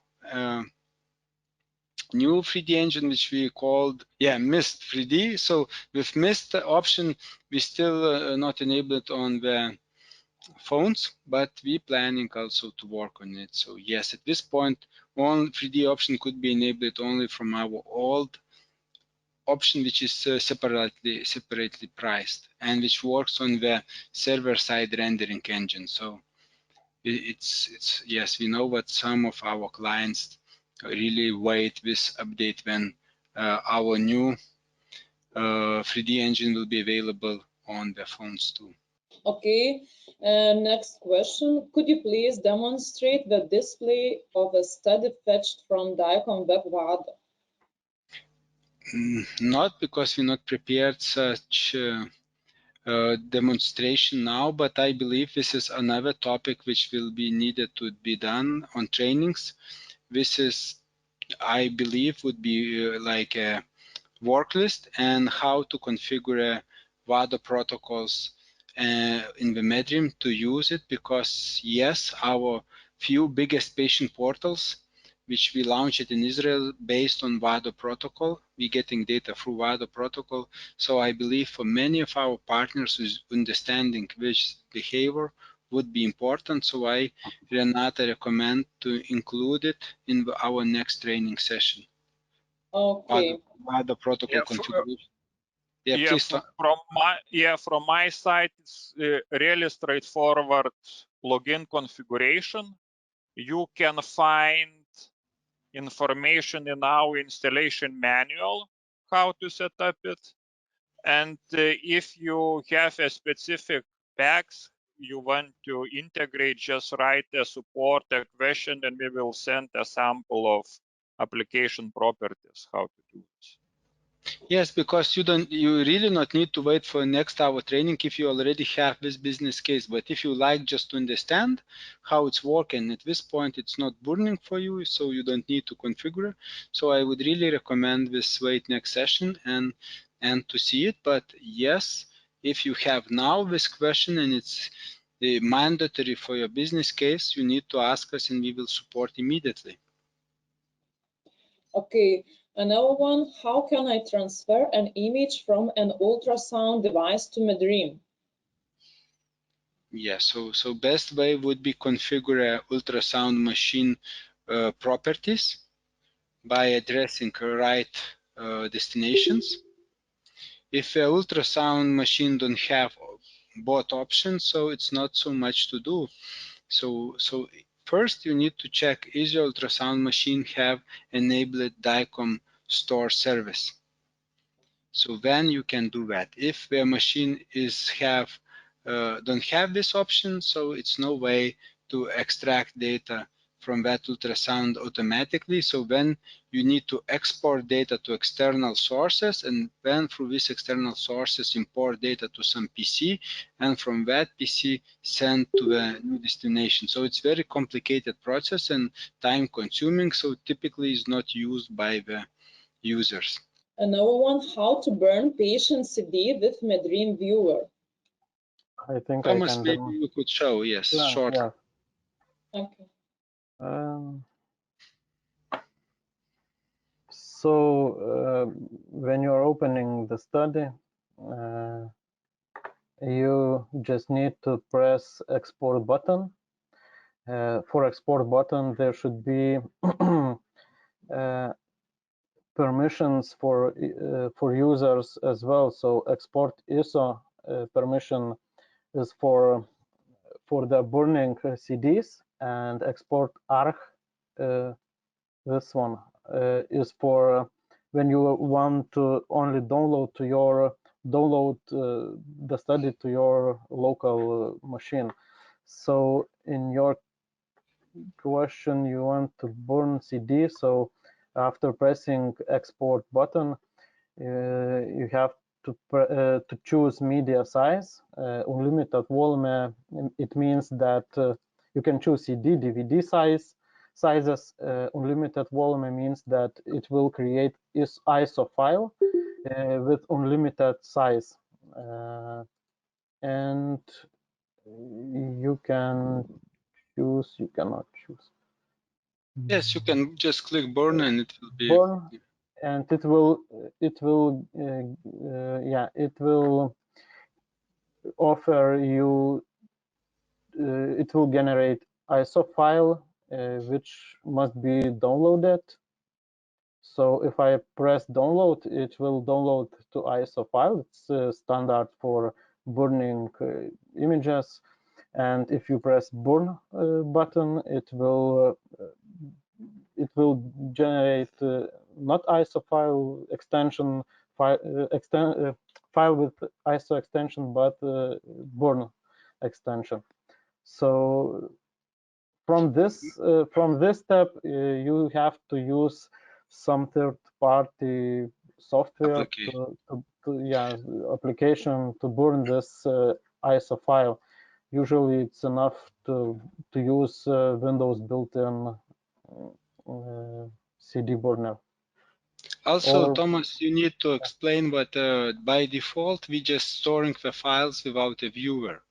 3D engine, which we called Mist 3D. So with Mist option, we still not enabled on the phones, but we planning also to work on it. So yes, at this point, one 3D option could be enabled only from our old option, which is separately priced and which works on the server-side rendering engine. So it's yes, we know what some of our clients really wait this update when our new 3D engine will be available on the phones too. Okay, next question. Could you please demonstrate the display of a study fetched from DICOM web VADO? Not because we're not prepared such demonstration now, but I believe this is another topic which will be needed to be done on trainings. This is, I believe, would be like a work list and how to configure VADO protocols in the MedDream to use it, because yes, our few biggest patient portals which we launched in Israel based on VADO protocol, we're getting data through VADO protocol. So I believe for many of our partners, understanding which behavior would be important. So I, Renata, recommend to include it in our next training session. Okay. VADO protocol configuration. Please. From my side, it's really straightforward login configuration. You can find information in our installation manual how to set up it, and if you have a specific packs you want to integrate, just write a support a question and we will send a sample of application properties how to do this. Yes, because you really not need to wait for next hour training if you already have this business case. But if you like just to understand how it's working, at this point it's not burning for you, so you don't need to configure. So I would really recommend this wait next session and to see it. But yes, if you have now this question and it's mandatory for your business case, you need to ask us and we will support immediately. Okay, another one, how can I transfer an image from an ultrasound device to MedDream? Yeah, so best way would be configure ultrasound machine properties by addressing right destinations. If a ultrasound machine don't have both options, so it's not so much to do. So first you need to check, is your ultrasound machine have enabled DICOM store service. So then you can do that. If the machine don't have this option, so it's no way to extract data from that ultrasound automatically. So then you need to export data to external sources, and then through these external sources import data to some PC, and from that PC send to the new destination. So it's very complicated process and time consuming, so typically is not used by the users. Another one, how to burn patient CD with MedDream viewer. I think Tomas, I can maybe you could show, yes, short. Yeah. Okay. So when you're opening the study, you just need to press export button. For export button, there should be permissions for users as well. So export ISO permission is for the burning CDs, and export ARG this one is for when you want to only download the study to your local machine. So in your question, you want to burn CD. So after pressing export button, you have to choose media size, unlimited volume. It means that you can choose CD, DVD sizes. Unlimited volume means that it will create ISO file with unlimited size, and you can choose. You cannot choose. Yes, you can just click burn and it will be burn, and it will offer you. It will generate ISO file which must be downloaded. So if I press download, it will download to ISO file. It's standard for burning images. And if you press burn button, it will generate not ISO file extension file with ISO extension, but burn extension. So from this step, you have to use some third-party software application to burn this ISO file. Usually, it's enough to use Windows built-in CD burner. Also, Thomas, you need to explain what by default we just storing the files without a viewer.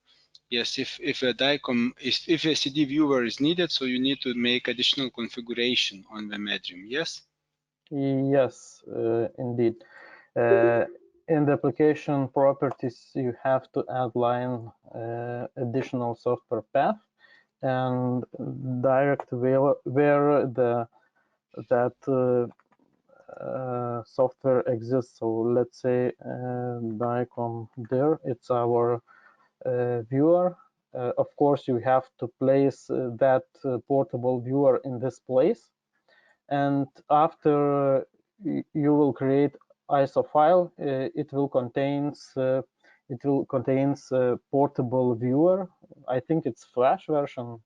Yes, if a DICOM if a CD viewer is needed, so you need to make additional configuration on the MedDream. Yes. Yes, indeed. In the application properties, you have to outline additional software path and direct where that software exists. So let's say DICOM there, it's our viewer. Of course, you have to place that portable viewer in this place. And after you will create ISO file, it will contains portable viewer. I think it's Flash version,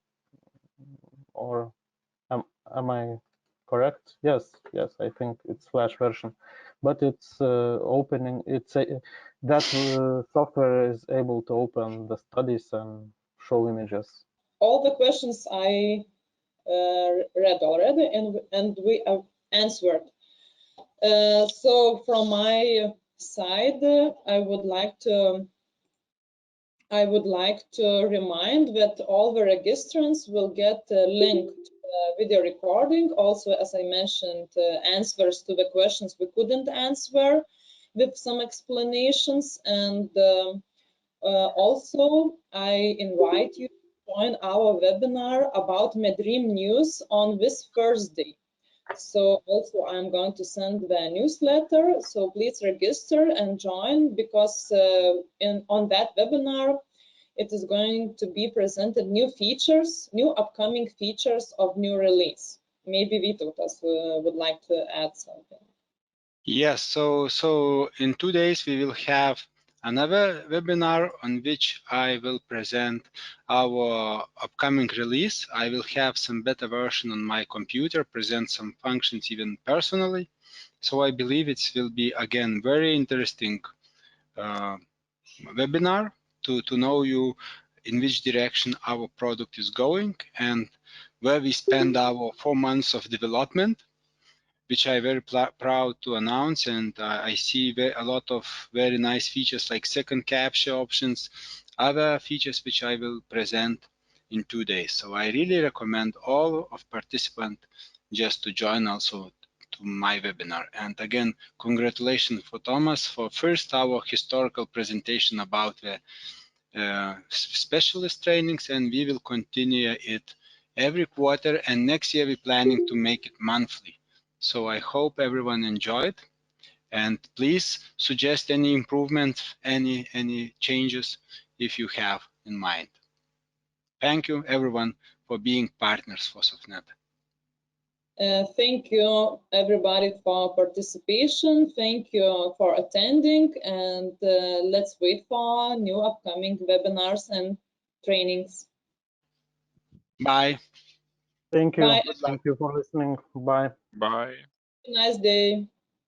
or am I correct? Yes, I think it's Flash version, but it's opening. That software is able to open the studies and show images. All the questions I read already, and we have answered. So from my side, I would like to remind that all the registrants will get a link to the video recording. Also, as I mentioned, answers to the questions we couldn't answer with some explanations. And also, I invite you to join our webinar about MedDream news on this Thursday. So also I'm going to send the newsletter, so please register and join, because on that webinar it is going to be presented new upcoming features of new release. Maybe Vytautas would like to add something. Yes, so in 2 days we will have another webinar on which I will present our upcoming release. I will have some beta version on my computer, present some functions even personally. So I believe it will be again very interesting webinar to know you in which direction our product is going and where we spend our 4 months of development, which I'm very proud to announce. And I see a lot of very nice features like second capture options, other features which I will present in 2 days. So I really recommend all of participants just to join also to my webinar. And again, congratulations for Tomas for first our historical presentation about the specialist trainings, and we will continue it every quarter, and next year we're planning to make it monthly. So I hope everyone enjoyed, and please suggest any improvements, any changes if you have in mind. Thank you everyone for being partners for Softneta. Thank you everybody for participation. Thank you for attending, and let's wait for new upcoming webinars and trainings. Bye. Thank you. Bye. Thank you for listening. Bye. Bye. Have a nice day.